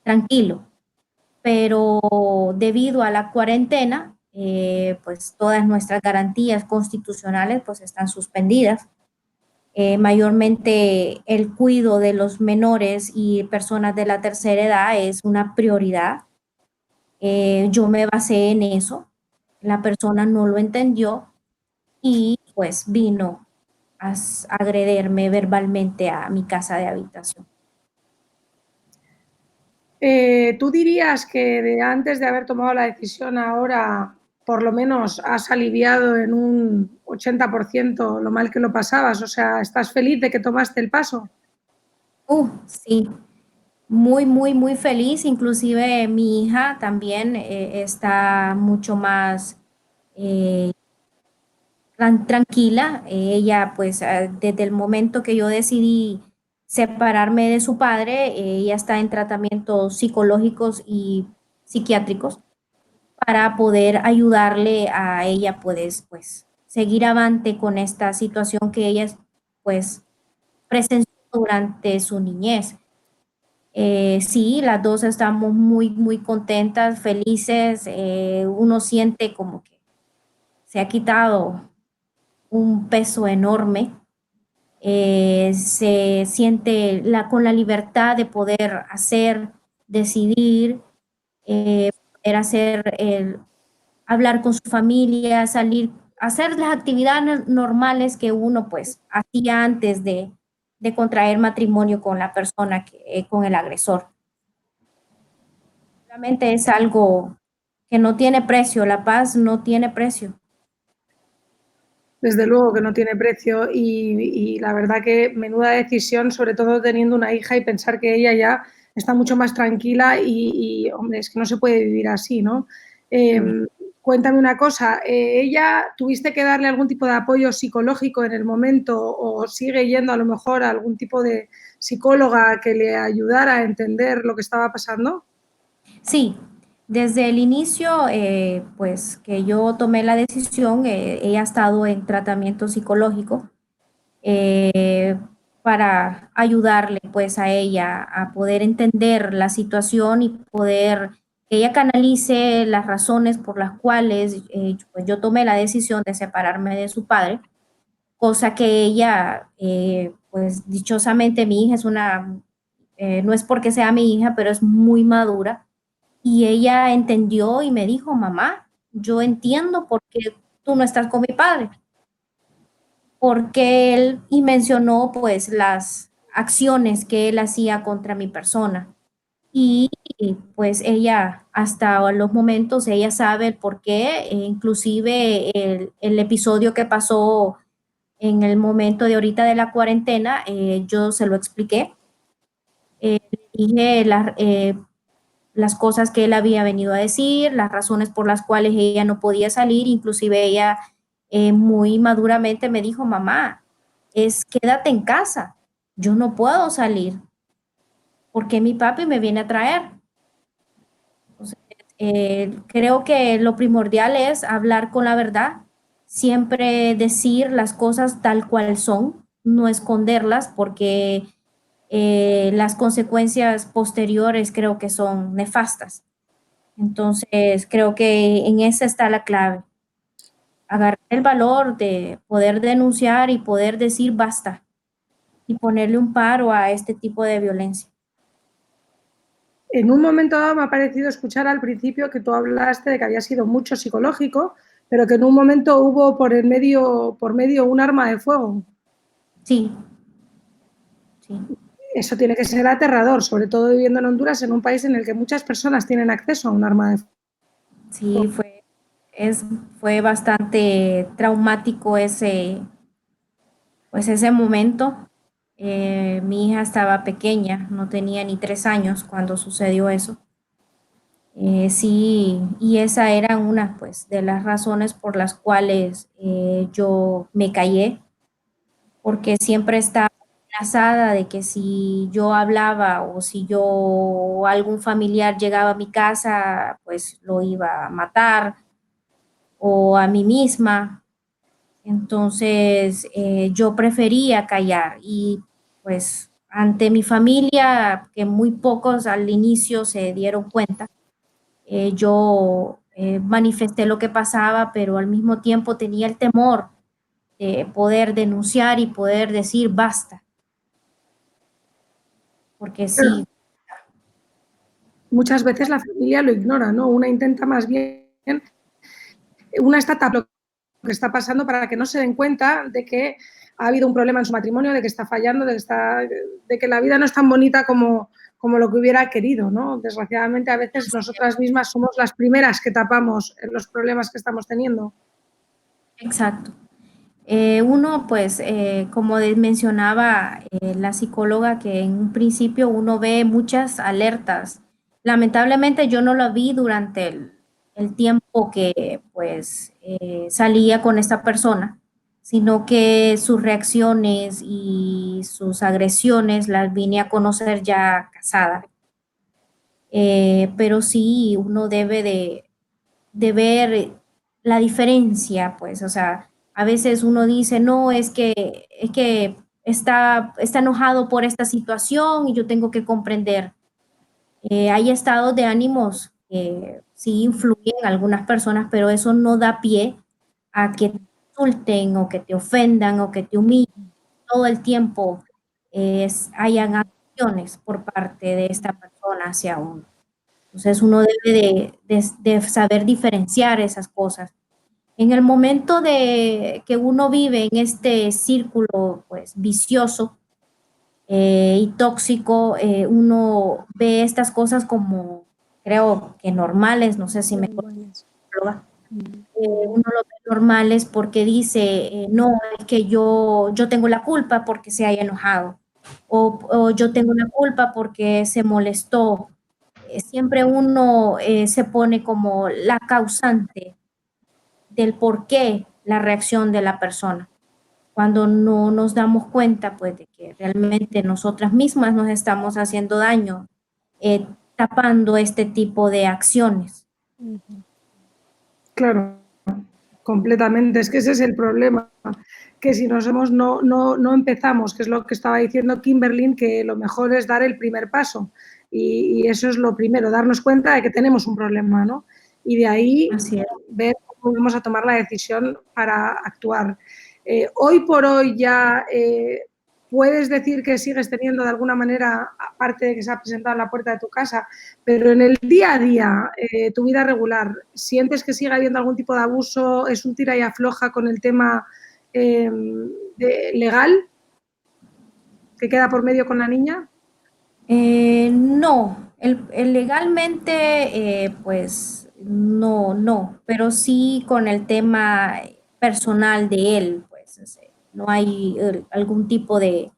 tranquilo, pero debido a la cuarentena, pues todas nuestras garantías constitucionales pues están suspendidas. Mayormente el cuidado de los menores y personas de la tercera edad es una prioridad. Yo me basé en eso, la persona no lo entendió y pues vino a agredirme verbalmente a mi casa de habitación. ¿Tú dirías que antes de haber tomado la decisión ahora, por lo menos has aliviado en un 80% lo mal que lo pasabas? O sea, ¿estás feliz de que tomaste el paso? Sí, muy, muy, muy feliz. Inclusive mi hija también está mucho más tranquila. Ella, pues, desde el momento que yo decidí separarme de su padre, ella está en tratamientos psicológicos y psiquiátricos para poder ayudarle a ella, pues seguir avante con esta situación que ella, pues, presenció durante su niñez. Sí, las dos estamos muy, muy contentas, felices. Uno siente como que se ha quitado un peso enorme. Se siente con la libertad de poder hacer, decidir, poder hablar con su familia, salir, hacer las actividades normales que uno pues hacía antes de contraer matrimonio con la persona, con el agresor. Realmente es algo que no tiene precio, la paz no tiene precio. Desde luego que no tiene precio y la verdad que menuda decisión, sobre todo teniendo una hija y pensar que ella ya está mucho más tranquila y hombre, es que no se puede vivir así, ¿no? Cuéntame una cosa, ¿ella tuviste que darle algún tipo de apoyo psicológico en el momento o sigue yendo a lo mejor a algún tipo de psicóloga que le ayudara a entender lo que estaba pasando? Sí, desde el inicio, pues que yo tomé la decisión, ella ha estado en tratamiento psicológico eh, para ayudarle pues a ella a poder entender la situación y poder que ella canalice las razones por las cuales pues yo tomé la decisión de separarme de su padre, cosa que ella, pues dichosamente mi hija es no es porque sea mi hija, pero es muy madura y ella entendió y me dijo, mamá, yo entiendo por qué tú no estás con mi padre, porque él y mencionó pues las acciones que él hacía contra mi persona. Y pues ella, hasta los momentos, ella sabe el por qué, inclusive el episodio que pasó en el momento de ahorita de la cuarentena, yo se lo expliqué. Le dije las cosas que él había venido a decir, las razones por las cuales ella no podía salir, inclusive ella muy maduramente me dijo, mamá, es quédate en casa, yo no puedo salir, porque mi papi me viene a traer. Entonces, creo que lo primordial es hablar con la verdad, siempre decir las cosas tal cual son, no esconderlas, porque las consecuencias posteriores creo que son nefastas. Entonces, creo que en esa está la clave. Agarrar el valor de poder denunciar y poder decir basta y ponerle un paro a este tipo de violencia. En un momento dado me ha parecido escuchar al principio que tú hablaste de que había sido mucho psicológico, pero que en un momento hubo por medio un arma de fuego. Sí, sí. Eso tiene que ser aterrador, sobre todo viviendo en Honduras, en un país en el que muchas personas tienen acceso a un arma de fuego. Sí, fue bastante traumático pues ese momento. Mi hija estaba pequeña, no tenía ni 3 años cuando sucedió eso. Sí, y esa era una pues de las razones por las cuales yo me callé, porque siempre estaba amenazada de que si yo hablaba o si yo o algún familiar llegaba a mi casa, pues lo iba a matar o a mí misma. Entonces yo prefería callar y pues ante mi familia, que muy pocos al inicio se dieron cuenta, yo manifesté lo que pasaba, pero al mismo tiempo tenía el temor de poder denunciar y poder decir basta, porque sí, Muchas veces la familia lo ignora, ¿no? Una intenta más bien, una está tapando lo que está pasando para que no se den cuenta de que ha habido un problema en su matrimonio, de que está fallando, de que la vida no es tan bonita como lo que hubiera querido, ¿no? Desgraciadamente, a veces nosotras mismas somos las primeras que tapamos los problemas que estamos teniendo. exacto. Uno, pues, como mencionaba la psicóloga, que en un principio uno ve muchas alertas. Lamentablemente yo no lo vi durante el tiempo que, pues, salía con esta persona, sino que sus reacciones y sus agresiones las vine a conocer ya casada. Pero sí, uno debe de ver la diferencia, pues, o sea, a veces uno dice, no, es que está enojado por esta situación y yo tengo que comprender. Hay estados de ánimos que sí influyen en algunas personas, pero eso no da pie a que te insulten o que te ofendan o que te humillen. Todo el tiempo hayan acciones por parte de esta persona hacia uno. Entonces uno debe de saber diferenciar esas cosas. En el momento de que uno vive en este círculo pues vicioso y tóxico, uno ve estas cosas como creo que normales, no sé si me uno lo ve normales porque dice, no, es que yo tengo la culpa porque se haya enojado o yo tengo la culpa porque se molestó. Siempre uno se pone como la causante del por qué la reacción de la persona. Cuando no nos damos cuenta, pues, de que realmente nosotras mismas nos estamos haciendo daño, tapando este tipo de acciones. Claro, completamente. Es que ese es el problema, que si no empezamos, que es lo que estaba diciendo Kimberly, que lo mejor es dar el primer paso. Y eso es lo primero, darnos cuenta de que tenemos un problema, ¿no? Y de ahí ver cómo vamos a tomar la decisión para actuar. Hoy por hoy ya puedes decir que sigues teniendo de alguna manera, aparte de que se ha presentado en la puerta de tu casa, pero en el día a día, tu vida regular, ¿sientes que sigue habiendo algún tipo de abuso? ¿Es un tira y afloja con el tema legal que queda por medio con la niña? No, legalmente, pues no, pero sí con el tema personal de él, pues no hay algún tipo de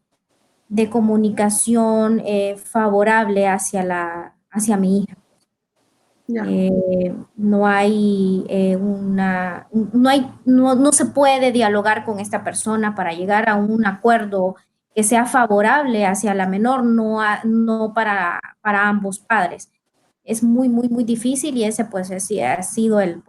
comunicación favorable hacia mi hija. Ya. No hay no se puede dialogar con esta persona para llegar a un acuerdo que sea favorable hacia la menor, no para ambos padres. Es muy difícil y ese pues ha sido el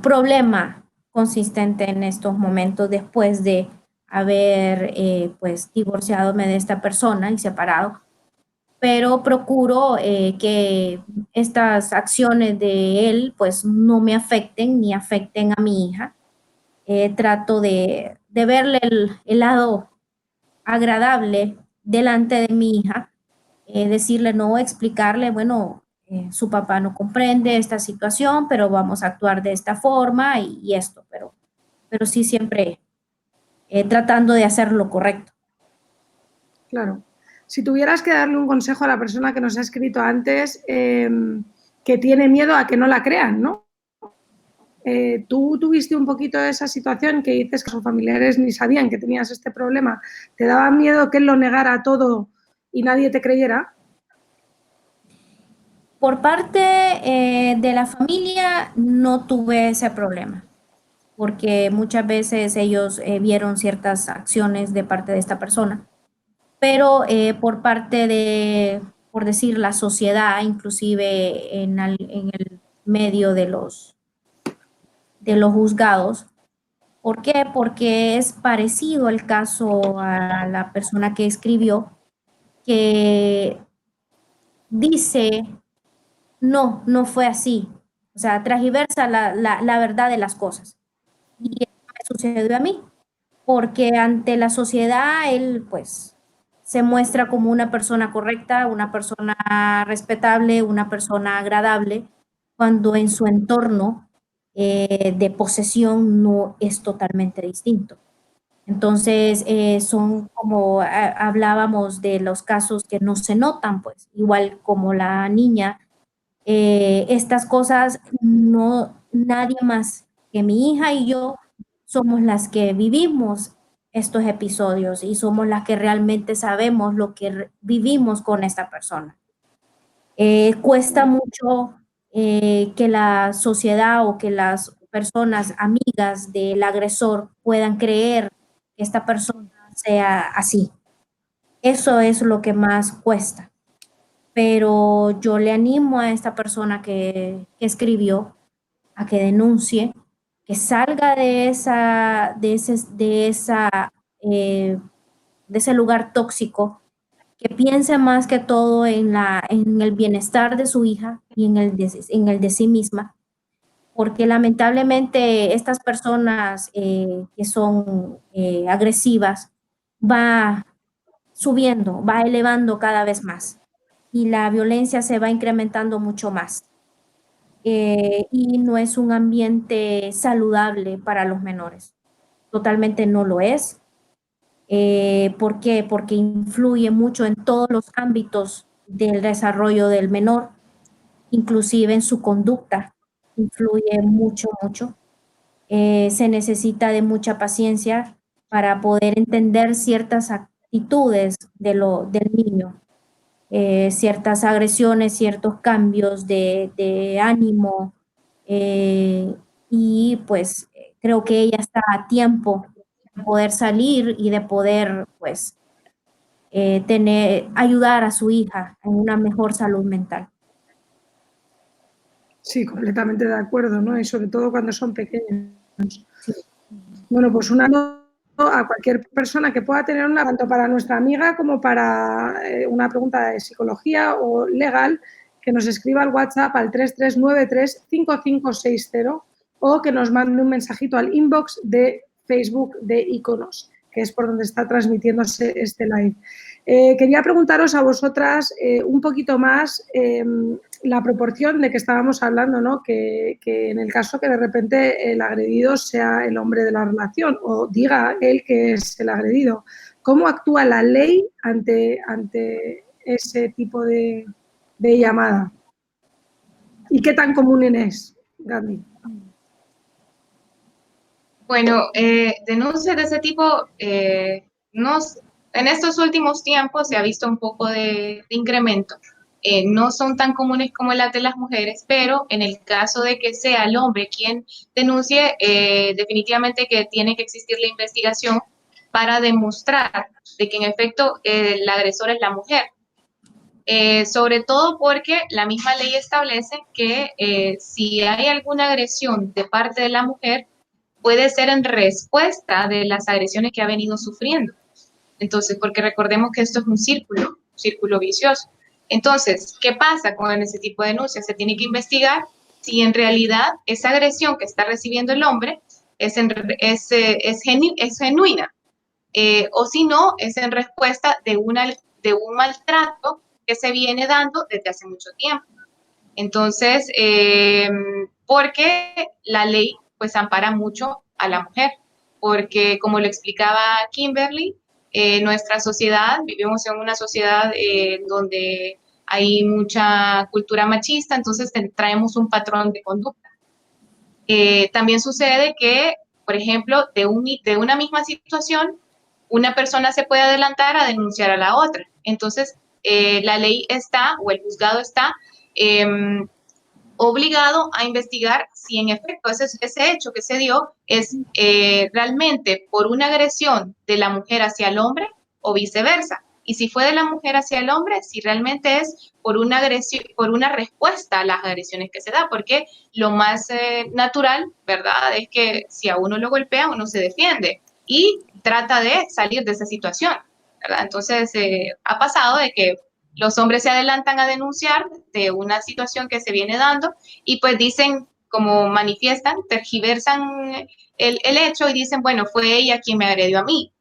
problema consistente en estos momentos después de haber pues divorciadome de esta persona y separado, pero procuro que estas acciones de él pues no me afecten ni afecten a mi hija. Trato de verle el lado agradable delante de mi hija, decirle no, explicarle, bueno, su papá no comprende esta situación, pero vamos a actuar de esta forma y esto, pero sí siempre tratando de hacer lo correcto. Claro. Si tuvieras que darle un consejo a la persona que nos ha escrito antes, que tiene miedo a que no la crean, ¿no? Tú tuviste un poquito de esa situación que dices que sus familiares ni sabían que tenías este problema. ¿Te daba miedo que él lo negara todo y nadie te creyera? Por parte de la familia no tuve ese problema, porque muchas veces ellos vieron ciertas acciones de parte de esta persona, pero por parte de, por decir, la sociedad, inclusive en el medio de los juzgados. ¿Por qué? Porque es parecido el caso a la persona que escribió, que dice, no fue así. O sea, transgiversa la verdad de las cosas. Y eso me sucedió a mí, porque ante la sociedad él pues se muestra como una persona correcta, una persona respetable, una persona agradable, cuando en su entorno de posesión no es totalmente distinto. Entonces, son como hablábamos de los casos que no se notan, pues, igual como la niña, estas cosas nadie más que mi hija y yo somos las que vivimos estos episodios y somos las que realmente sabemos lo que vivimos con esta persona. Cuesta mucho que la sociedad o que las personas amigas del agresor puedan creer que esta persona sea así. Eso es lo que más cuesta. Pero yo le animo a esta persona que escribió a que denuncie, que salga de ese lugar tóxico, que piense más que todo en el bienestar de su hija y en el de sí misma, porque lamentablemente estas personas que son agresivas va subiendo, va elevando cada vez más y la violencia se va incrementando mucho más. Y no es un ambiente saludable para los menores. Totalmente no lo es. ¿Por qué? Porque influye mucho en todos los ámbitos del desarrollo del menor, inclusive en su conducta. Influye mucho. Se necesita de mucha paciencia para poder entender ciertas actitudes del niño, ciertas agresiones, ciertos cambios de ánimo, y pues creo que ella está a tiempo de poder salir y de poder pues ayudar a su hija en una mejor salud mental. Sí, completamente de acuerdo, ¿no? Y sobre todo cuando son pequeños. Sí. Bueno, pues una a cualquier persona que pueda tener una, tanto para nuestra amiga como para una pregunta de psicología o legal, que nos escriba al WhatsApp al 3393-5560 o que nos mande un mensajito al inbox de Facebook de Iconos, que es por donde está transmitiéndose este live. Quería preguntaros a vosotras un poquito más la proporción de que estábamos hablando, ¿no? Que en el caso que de repente el agredido sea el hombre de la relación o diga él que es el agredido, ¿cómo actúa la ley ante ese tipo de llamada? ¿Y qué tan común es, Gandhi? Bueno, denuncias de ese tipo, en estos últimos tiempos se ha visto un poco de incremento. No son tan comunes como las de las mujeres, pero en el caso de que sea el hombre quien denuncie, definitivamente que tiene que existir la investigación para demostrar de que en efecto la agresora es la mujer. Sobre todo porque la misma ley establece que si hay alguna agresión de parte de la mujer, puede ser en respuesta de las agresiones que ha venido sufriendo. Entonces, porque recordemos que esto es un círculo vicioso. Entonces, ¿qué pasa con ese tipo de denuncias? Se tiene que investigar si en realidad esa agresión que está recibiendo el hombre es genuina, o si no, es en respuesta de un maltrato que se viene dando desde hace mucho tiempo. Entonces, porque la ley pues ampara mucho a la mujer, porque como lo explicaba Kimberly, nuestra sociedad, vivimos en una sociedad donde hay mucha cultura machista, entonces traemos un patrón de conducta. También sucede que, por ejemplo, de una misma situación, una persona se puede adelantar a denunciar a la otra. Entonces, la ley está, o el juzgado está, obligado a investigar si en efecto ese hecho que se dio es realmente por una agresión de la mujer hacia el hombre o viceversa. Y si fue de la mujer hacia el hombre, si realmente es por una agresión, por una respuesta a las agresiones que se da, porque lo más natural, ¿verdad?, es que si a uno lo golpea, uno se defiende y trata de salir de esa situación, ¿verdad? Entonces, ha pasado de que los hombres se adelantan a denunciar de una situación que se viene dando y pues dicen, como manifiestan, tergiversan el hecho y dicen, bueno, fue ella quien me agredió a mí,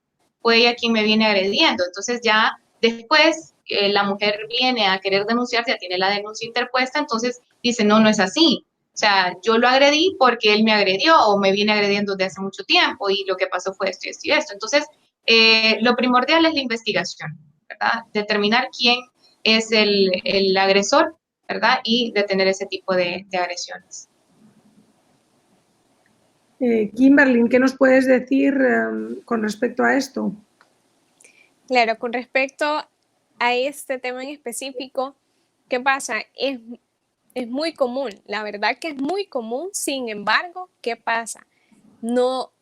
fue ella quien me viene agrediendo. Entonces ya después la mujer viene a querer denunciar, ya tiene la denuncia interpuesta, entonces dice, no, no es así. O sea, yo lo agredí porque él me agredió o me viene agrediendo desde hace mucho tiempo y lo que pasó fue esto y esto y esto. Entonces, lo primordial es la investigación, ¿verdad? Determinar quién es el agresor, ¿verdad? Y detener ese tipo de agresiones. Kimberly, ¿qué nos puedes decir con respecto a esto? Claro, con respecto a este tema en específico, ¿qué pasa? Es muy común, la verdad que es muy común, sin embargo, ¿qué pasa? No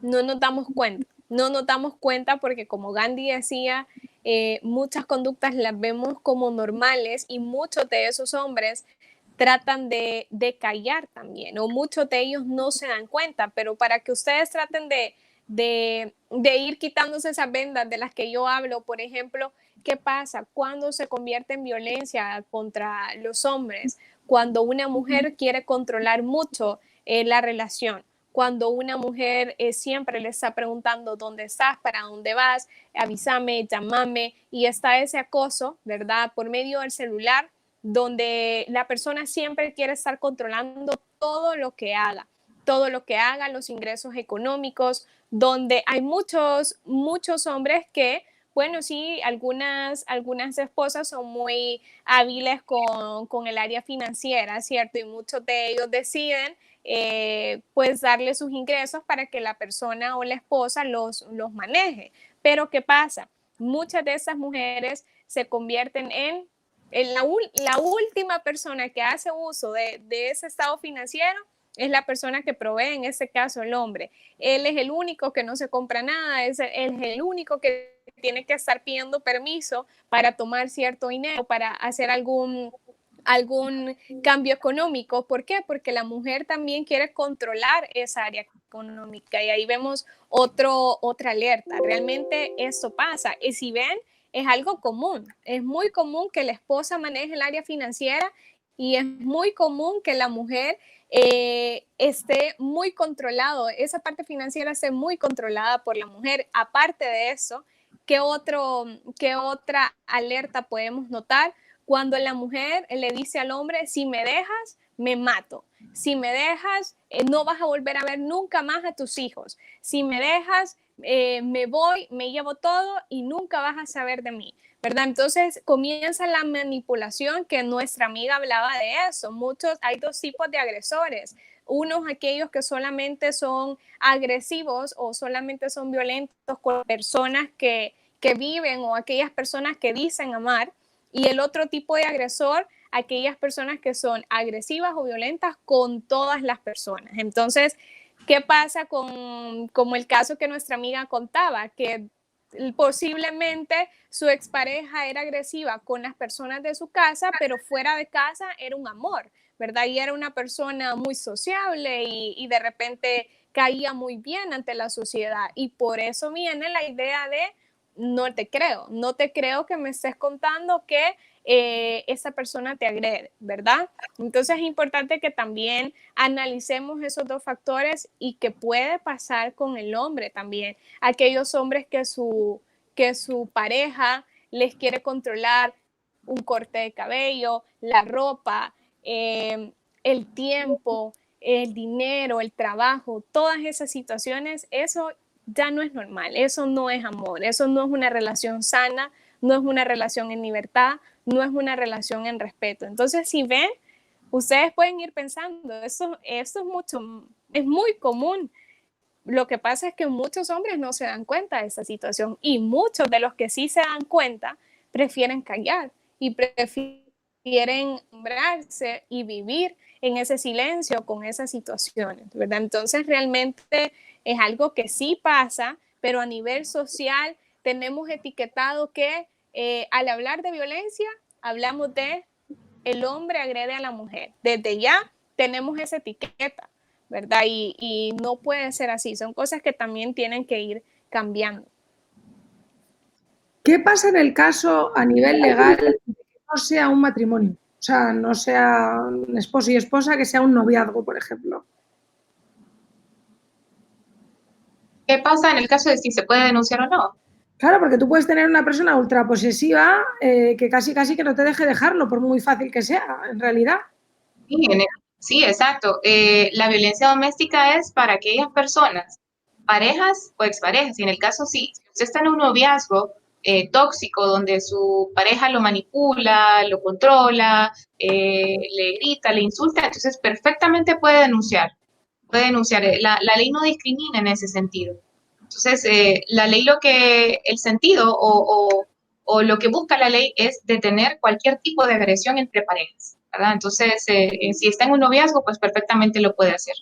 nos damos cuenta, no nos damos cuenta porque como Gandhi decía, muchas conductas las vemos como normales y muchos de esos hombres tratan de callar también, o muchos de ellos no se dan cuenta, pero para que ustedes traten de ir quitándose esas vendas de las que yo hablo, por ejemplo, ¿qué pasa cuando se convierte en violencia contra los hombres? Cuando una mujer quiere controlar mucho la relación, cuando una mujer siempre le está preguntando dónde estás, para dónde vas, avísame, llámame, y está ese acoso, ¿verdad? Por medio del celular, donde la persona siempre quiere estar controlando todo lo que haga, los ingresos económicos, donde hay muchos hombres que, bueno, sí, algunas esposas son muy hábiles con el área financiera, ¿cierto? Y muchos de ellos deciden pues darle sus ingresos para que la persona o la esposa los maneje. Pero ¿qué pasa? Muchas de esas mujeres se convierten en La última persona que hace uso de ese estado financiero es la persona que provee, en este caso el hombre. Él es el único que no se compra nada, es el único que tiene que estar pidiendo permiso para tomar cierto dinero, para hacer algún cambio económico. ¿Por qué? Porque la mujer también quiere controlar esa área económica, y ahí vemos otra alerta. Realmente esto pasa, y si ven, es algo común, es muy común que la esposa maneje el área financiera, y es muy común que la mujer esté muy controlado, esa parte financiera esté muy controlada por la mujer. Aparte de eso, ¿qué otra alerta podemos notar? Cuando la mujer le dice al hombre, si me dejas, me mato. Si me dejas, no vas a volver a ver nunca más a tus hijos. Si me dejas, me voy, me llevo todo y nunca vas a saber de mí, ¿verdad? Entonces comienza la manipulación, que nuestra amiga hablaba de eso. Hay dos tipos de agresores. Unos, aquellos que solamente son agresivos o solamente son violentos con personas que viven, o aquellas personas que dicen amar. Y el otro tipo de agresor, aquellas personas que son agresivas o violentas con todas las personas. Entonces, ¿qué pasa como el caso que nuestra amiga contaba? Que posiblemente su expareja era agresiva con las personas de su casa, pero fuera de casa era un amor, ¿verdad? Y era una persona muy sociable, y de repente caía muy bien ante la sociedad. Y por eso viene la idea de no te creo que me estés contando que esa persona te agrede, ¿verdad? Entonces es importante que también analicemos esos dos factores, y que puede pasar con el hombre también. Aquellos hombres que su pareja les quiere controlar un corte de cabello, la ropa, el tiempo, el dinero, el trabajo, todas esas situaciones, eso ya no es normal, eso no es amor, eso no es una relación sana, no es una relación en libertad, no es una relación en respeto. Entonces, si ven, ustedes pueden ir pensando, eso es muy común. Lo que pasa es que muchos hombres no se dan cuenta de esta situación, y muchos de los que sí se dan cuenta prefieren callar y prefieren nombrarse y vivir en ese silencio con esas situaciones, ¿verdad? Entonces realmente es algo que sí pasa, pero a nivel social tenemos etiquetado que al hablar de violencia hablamos de el hombre agrede a la mujer. Desde ya tenemos esa etiqueta, ¿verdad? Y no puede ser así, son cosas que también tienen que ir cambiando. ¿Qué pasa en el caso a nivel legal de que no sea un matrimonio? O sea, no sea un esposo y esposa, que sea un noviazgo, por ejemplo. ¿Qué pasa en el caso de si se puede denunciar o no? Claro, porque tú puedes tener una persona ultra posesiva que casi que no te deje dejarlo, por muy fácil que sea, en realidad. Sí, exacto. La violencia doméstica es para aquellas personas, parejas o exparejas. Y en el caso, sí, si usted está en un noviazgo tóxico donde su pareja lo manipula, lo controla, le grita, le insulta, entonces perfectamente puede denunciar. Puede denunciar. La ley no discrimina en ese sentido. Entonces, la ley el sentido o lo que busca la ley es detener cualquier tipo de agresión entre parejas, ¿verdad? Entonces, si está en un noviazgo, pues perfectamente lo puede hacer.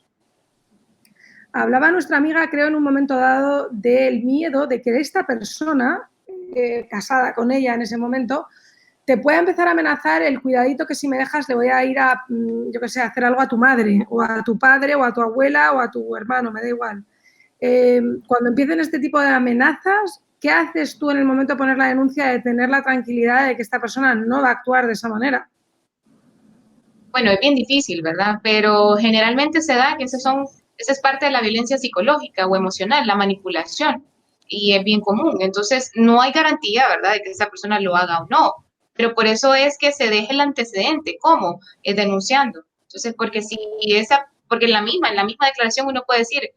Hablaba nuestra amiga, creo, en un momento dado, del miedo de que esta persona, casada con ella en ese momento, te pueda empezar a amenazar el cuidadito que si me dejas le voy a ir a, yo qué sé, a hacer algo a tu madre, o a tu padre, o a tu abuela, o a tu hermano, me da igual. Cuando empiecen este tipo de amenazas, ¿qué haces tú en el momento de poner la denuncia, de tener la tranquilidad de que esta persona no va a actuar de esa manera? Bueno, es bien difícil, ¿verdad? Pero generalmente se da que esa es parte de la violencia psicológica o emocional, la manipulación, y es bien común. Entonces, no hay garantía, ¿verdad?, de que esa persona lo haga o no. Pero por eso es que se deje el antecedente. ¿Cómo? Es denunciando. Entonces, porque en la misma declaración uno puede decir,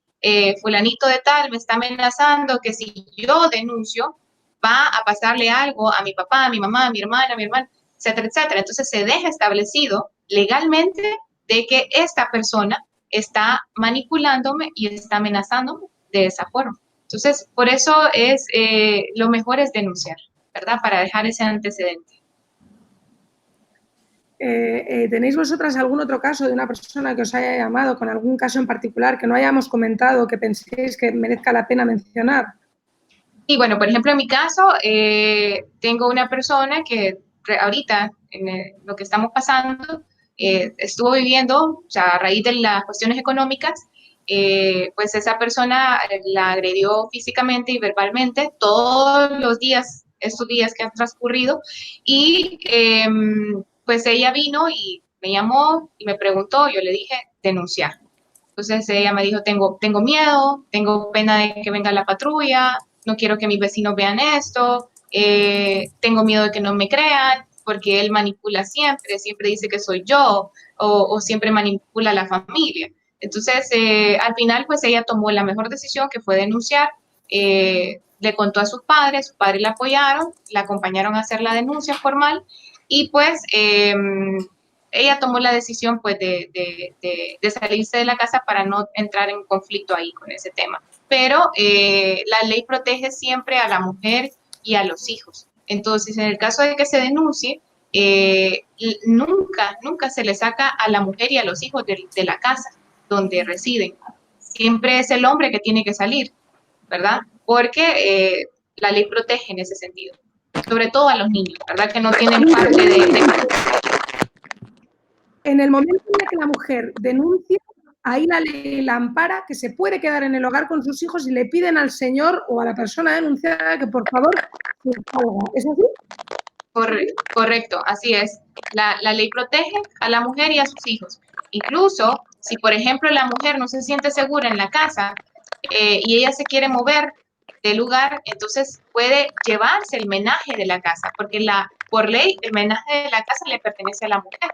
fulanito de tal me está amenazando que si yo denuncio va a pasarle algo a mi papá, a mi mamá, a mi hermana, etcétera, etcétera. Entonces se deja establecido legalmente de que esta persona está manipulándome y está amenazándome de esa forma. Entonces, por eso lo mejor es denunciar, ¿verdad? Para dejar ese antecedente. ¿tenéis vosotras algún otro caso de una persona que os haya llamado con algún caso en particular que no hayamos comentado, que penséis que merezca la pena mencionar? Y bueno, por ejemplo, en mi caso, tengo una persona que ahorita, en lo que estamos pasando, estuvo viviendo, o sea, a raíz de las cuestiones económicas, pues esa persona la agredió físicamente y verbalmente todos los días, estos días que han transcurrido, y pues ella vino y me llamó y me preguntó, yo le dije, denunciar. Entonces ella me dijo, tengo miedo, tengo pena de que venga la patrulla, no quiero que mis vecinos vean esto, tengo miedo de que no me crean, porque él manipula siempre, siempre dice que soy yo, o siempre manipula a la familia. Entonces, al final, pues ella tomó la mejor decisión, que fue denunciar, le contó a sus padres la apoyaron, la acompañaron a hacer la denuncia formal, y pues ella tomó la decisión pues de salirse de la casa para no entrar en conflicto ahí con ese tema. Pero la ley protege siempre a la mujer y a los hijos. Entonces, en el caso de que se denuncie, nunca se le saca a la mujer y a los hijos de la casa donde residen. Siempre es el hombre que tiene que salir, ¿verdad? Porque la ley protege en ese sentido. Sobre todo a los niños, ¿verdad? Que no tienen parte de... En el momento en que la mujer denuncia, ahí la ley la ampara, que se puede quedar en el hogar con sus hijos y le piden al señor o a la persona denunciada que por favor se salga. ¿Es así? Correcto, así es. La ley protege a la mujer y a sus hijos. Incluso si, por ejemplo, la mujer no se siente segura en la casa y ella se quiere mover del lugar, entonces puede llevarse el menaje de la casa, porque por ley el menaje de la casa le pertenece a la mujer,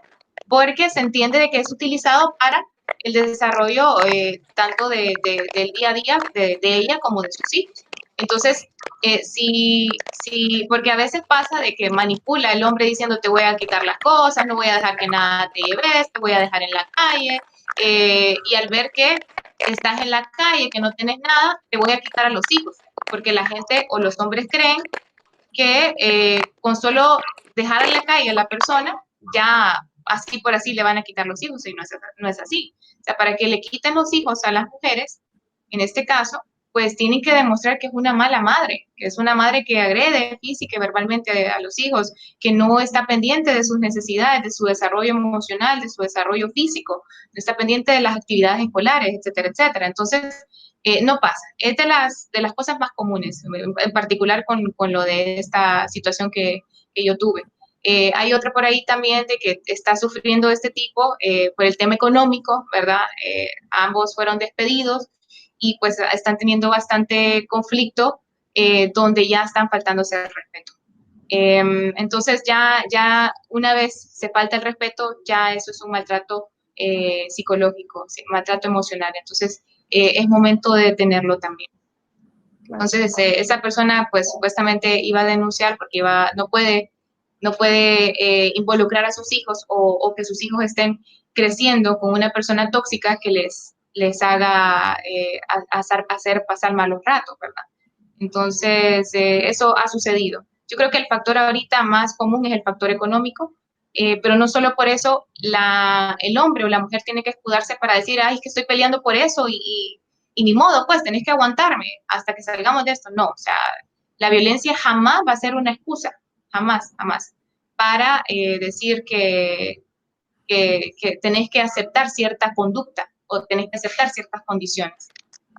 porque se entiende de que es utilizado para el desarrollo tanto del día a día de ella como de sus hijos. Entonces, porque a veces pasa de que manipula el hombre diciendo te voy a quitar las cosas, no voy a dejar que nada te lleves, te voy a dejar en la calle, y al ver que estás en la calle, que no tienes nada, te voy a quitar a los hijos, porque la gente o los hombres creen que con solo dejar en la calle a la persona, ya así por así le van a quitar los hijos, y no es así. O sea, para que le quiten los hijos a las mujeres, en este caso, pues tienen que demostrar que es una mala madre, que es una madre que agrede física y verbalmente a los hijos, que no está pendiente de sus necesidades, de su desarrollo emocional, de su desarrollo físico, no está pendiente de las actividades escolares, etcétera, etcétera. Entonces, no pasa. Es de las cosas más comunes, en particular con lo de esta situación que yo tuve. Hay otra por ahí también de que está sufriendo este tipo por el tema económico, ¿verdad? Ambos fueron despedidos y pues están teniendo bastante conflicto donde ya están faltándose el respeto. Entonces ya una vez se falta el respeto, ya eso es un maltrato psicológico, maltrato emocional. Entonces es momento de detenerlo también. Entonces esa persona pues supuestamente iba a denunciar porque no puede involucrar a sus hijos o que sus hijos estén creciendo con una persona tóxica que les haga hacer pasar malos ratos, ¿verdad? Entonces, eso ha sucedido. Yo creo que el factor ahorita más común es el factor económico, pero no solo por eso el hombre o la mujer tiene que escudarse para decir, ay, es que estoy peleando por eso y ni modo, pues tenés que aguantarme hasta que salgamos de esto. No, o sea, la violencia jamás va a ser una excusa, jamás, jamás, para decir que tenés que aceptar cierta conducta o tenés que aceptar ciertas condiciones.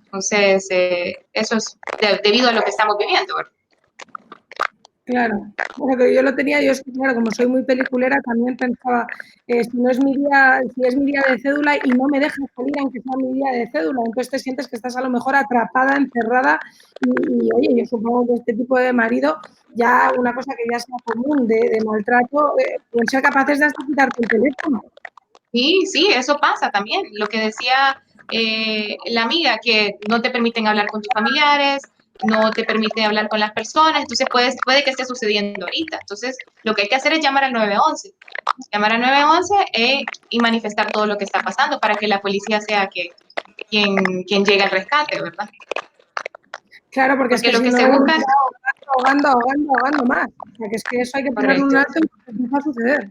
Entonces, eso es debido a lo que estamos viviendo, ¿verdad? Claro, bueno, que yo lo tenía, yo es que, claro, como soy muy peliculera, también pensaba, si es mi día de cédula y no me dejas salir aunque sea mi día de cédula, entonces te sientes que estás a lo mejor atrapada, encerrada y oye, yo supongo que este tipo de marido, ya una cosa que ya sea común de maltrato, pueden ser capaces de hasta quitarte el teléfono. Sí, eso pasa también. Lo que decía la amiga, que no te permiten hablar con tus familiares, no te permite hablar con las personas, entonces puede que esté sucediendo ahorita. Entonces, lo que hay que hacer es llamar al 911. Llamar al 911 y manifestar todo lo que está pasando para que la policía sea quien llegue al rescate, ¿verdad? Claro, porque es que lo si que no, se busca... ahogando más. O sea, que es que eso hay que ponerle un alto y empieza a suceder.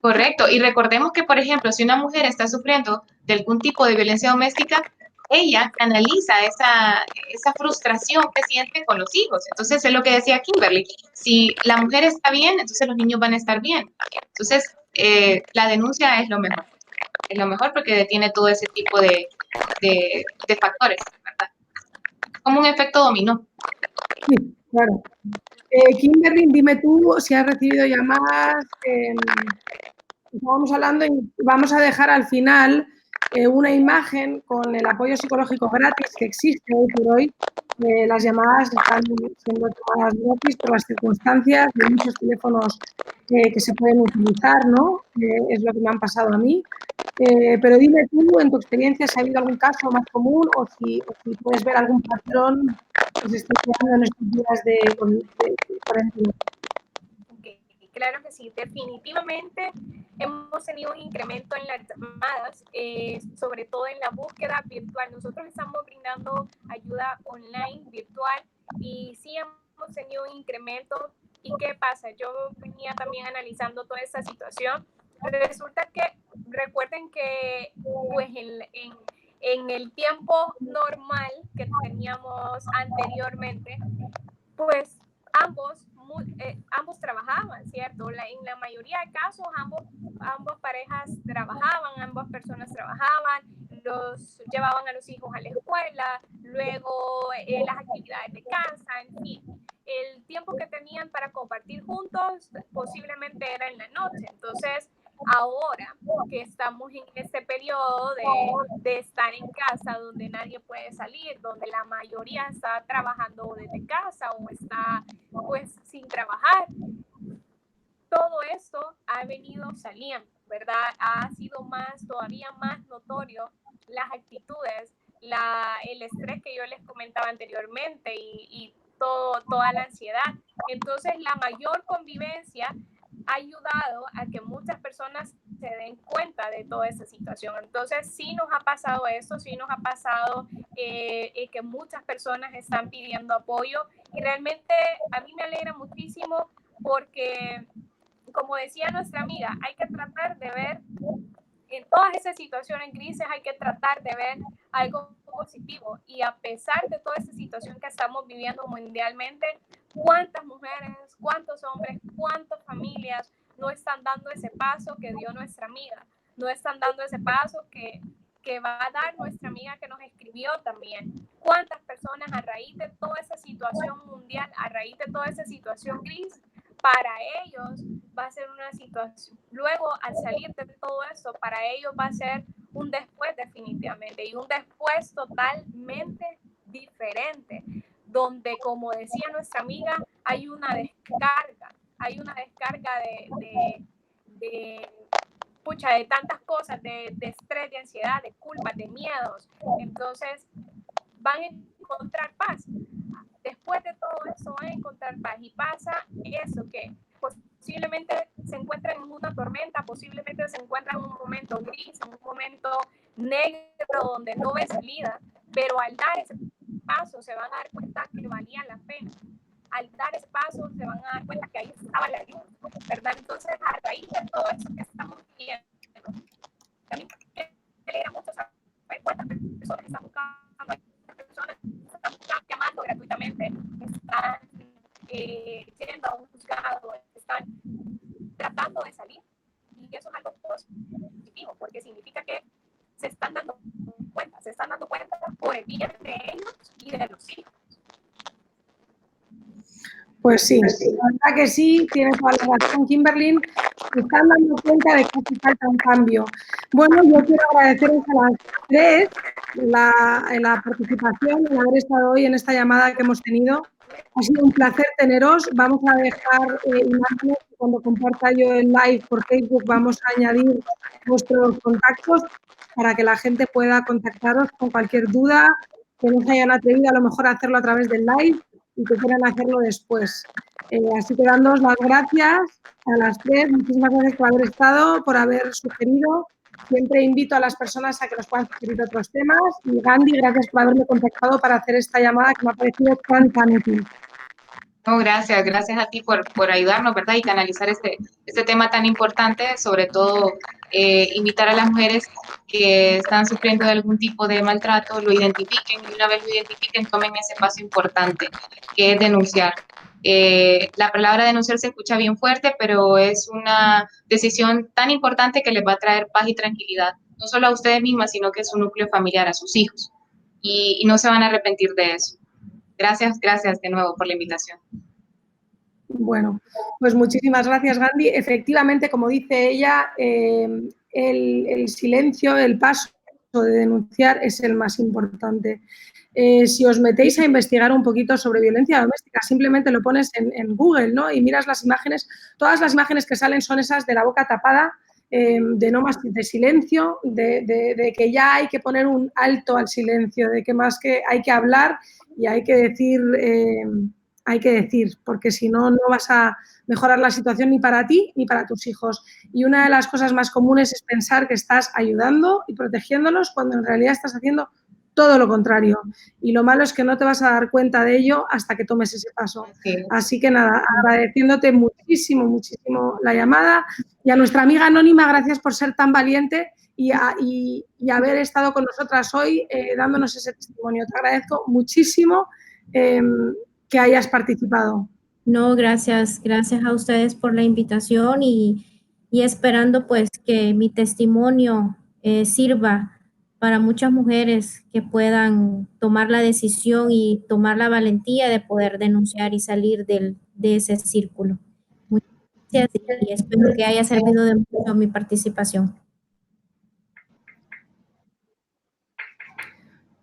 Correcto. Y recordemos que, por ejemplo, si una mujer está sufriendo de algún tipo de violencia doméstica, ella canaliza esa frustración que siente con los hijos. Entonces, es lo que decía Kimberly. Si la mujer está bien, entonces los niños van a estar bien. Entonces, la denuncia es lo mejor. Es lo mejor porque detiene todo ese tipo de factores, ¿verdad? Como un efecto dominó. Sí, claro. Kimberly, dime tú si has recibido llamadas. Estábamos hablando y vamos a dejar al final una imagen con el apoyo psicológico gratis que existe hoy por hoy. Las llamadas están siendo tomadas gratis por las circunstancias de muchos teléfonos que se pueden utilizar, ¿no? Es lo que me han pasado a mí. Pero dime tú, en tu experiencia, si ha habido algún caso más común o si puedes ver algún patrón que se esté creando en estos días de cuarentena. Claro que sí, definitivamente hemos tenido un incremento en las llamadas, sobre todo en la búsqueda virtual. Nosotros estamos brindando ayuda online, virtual, y sí hemos tenido un incremento. ¿Y qué pasa? Yo venía también analizando toda esta situación. Resulta que, recuerden que pues en el tiempo normal que teníamos anteriormente, pues ambos trabajaban, ¿cierto? En la mayoría de casos ambas parejas trabajaban, ambas personas trabajaban, los llevaban a los hijos a la escuela, luego las actividades de casa, en fin. El tiempo que tenían para compartir juntos posiblemente era en la noche. Entonces, ahora que estamos en este periodo de estar en casa, donde nadie puede salir, donde la mayoría está trabajando desde casa o está pues sin trabajar, todo esto ha venido saliendo, ¿verdad? Ha sido todavía más notorio las actitudes, el estrés que yo les comentaba anteriormente y toda la ansiedad. Entonces, la mayor convivencia ha ayudado a que muchas personas se den cuenta de toda esa situación. Entonces, sí nos ha pasado esto, sí nos ha pasado que muchas personas están pidiendo apoyo y realmente a mí me alegra muchísimo porque, como decía nuestra amiga, hay que tratar de ver en todas esas situaciones grises, hay que tratar de ver algo positivo. Y a pesar de toda esa situación que estamos viviendo mundialmente, ¿cuántas mujeres, cuántos hombres, cuántas familias no están dando ese paso que dio nuestra amiga? No están dando ese paso que va a dar nuestra amiga que nos escribió también. ¿Cuántas personas a raíz de toda esa situación mundial, a raíz de toda esa situación gris, para ellos va a ser una situación, luego al salir de todo eso, para ellos va a ser un después definitivamente, y un después totalmente diferente, donde, como decía nuestra amiga, hay una descarga de tantas cosas, de estrés, de ansiedad, de culpa, de miedos. Entonces van a encontrar paz. Después de todo eso van a encontrar paz, y pasa eso, que posiblemente se encuentran en una tormenta, posiblemente se encuentran en un momento gris, en un momento negro donde no ve salida, pero al dar ese paso se van a dar cuenta que valía la pena. Al dar ese paso se van a dar cuenta que ahí estaba la luz, ¿verdad? Entonces, a raíz de todo eso que estamos viendo, también me alegra mucho saber cuántas personas están buscando, personas están llamando gratuitamente, están yendo a un juzgado, están tratando de salir, y eso es algo positivo, porque significa que se están dando cuenta por el bien de ellos y de los hijos. Pues sí, la verdad que sí, tienes toda la razón, Kimberly. Se están dando cuenta de que hace falta un cambio. Bueno, yo quiero agradeceros a las tres la participación, el haber estado hoy en esta llamada que hemos tenido. Ha sido un placer teneros. Vamos a dejar imágenes, cuando comparta yo el live por Facebook vamos a añadir vuestros contactos para que la gente pueda contactaros con cualquier duda, que no se hayan atrevido a lo mejor a hacerlo a través del live y que quieran hacerlo después. Así que dándoos las gracias a las tres. Muchísimas gracias por haber estado, por haber sugerido. Siempre invito a las personas a que nos puedan sugerir otros temas. Y Gandhi, gracias por haberme contactado para hacer esta llamada que me ha parecido tan útil. No, gracias, gracias a ti por ayudarnos, ¿verdad? Y canalizar este tema tan importante, sobre todo invitar a las mujeres que están sufriendo de algún tipo de maltrato, lo identifiquen y una vez lo identifiquen, tomen ese paso importante, que es denunciar. La palabra denunciar se escucha bien fuerte, pero es una decisión tan importante que les va a traer paz y tranquilidad, no solo a ustedes mismas, sino que a su núcleo familiar, a sus hijos, y no se van a arrepentir de eso. Gracias, gracias de nuevo por la invitación. Bueno, pues muchísimas gracias, Gandhi. Efectivamente, como dice ella, el silencio, el paso de denunciar es el más importante. Si os metéis a investigar un poquito sobre violencia doméstica, simplemente lo pones en Google, ¿no? Y miras las imágenes, todas las imágenes que salen son esas de la boca tapada, de no más, de silencio, de que ya hay que poner un alto al silencio, de que más que hay que hablar y hay que decir, porque si no, no vas a mejorar la situación ni para ti ni para tus hijos. Y una de las cosas más comunes es pensar que estás ayudando y protegiéndolos cuando en realidad estás haciendo todo lo contrario. Y lo malo es que no te vas a dar cuenta de ello hasta que tomes ese paso. Así que nada, agradeciéndote muchísimo, muchísimo la llamada. Y a nuestra amiga anónima, gracias por ser tan valiente y haber estado con nosotras hoy dándonos ese testimonio. Te agradezco muchísimo que hayas participado. No, gracias a ustedes por la invitación y esperando pues que mi testimonio sirva para muchas mujeres que puedan tomar la decisión y tomar la valentía de poder denunciar y salir de ese círculo. Muchas gracias y espero que haya servido de mucho mi participación.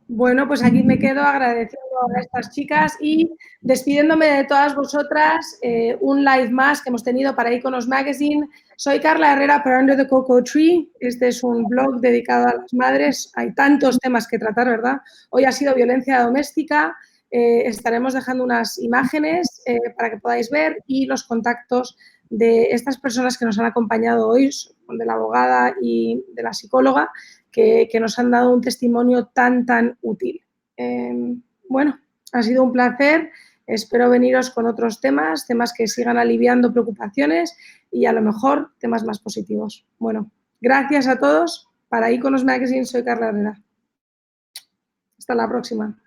Bueno, pues aquí me quedo agradeciendo a estas chicas y despidiéndome de todas vosotras, un live más que hemos tenido para Iconos Magazine. Soy Carla Herrera para Under the Cocoa Tree. Este es un blog dedicado a las madres. Hay tantos temas que tratar, ¿verdad? Hoy ha sido violencia doméstica. Estaremos dejando unas imágenes para que podáis ver y los contactos de estas personas que nos han acompañado hoy, de la abogada y de la psicóloga, que nos han dado un testimonio tan útil. Bueno, ha sido un placer. Espero veniros con otros temas que sigan aliviando preocupaciones y a lo mejor temas más positivos. Bueno, gracias a todos. Para Iconos Magazine soy Carla Herrera. Hasta la próxima.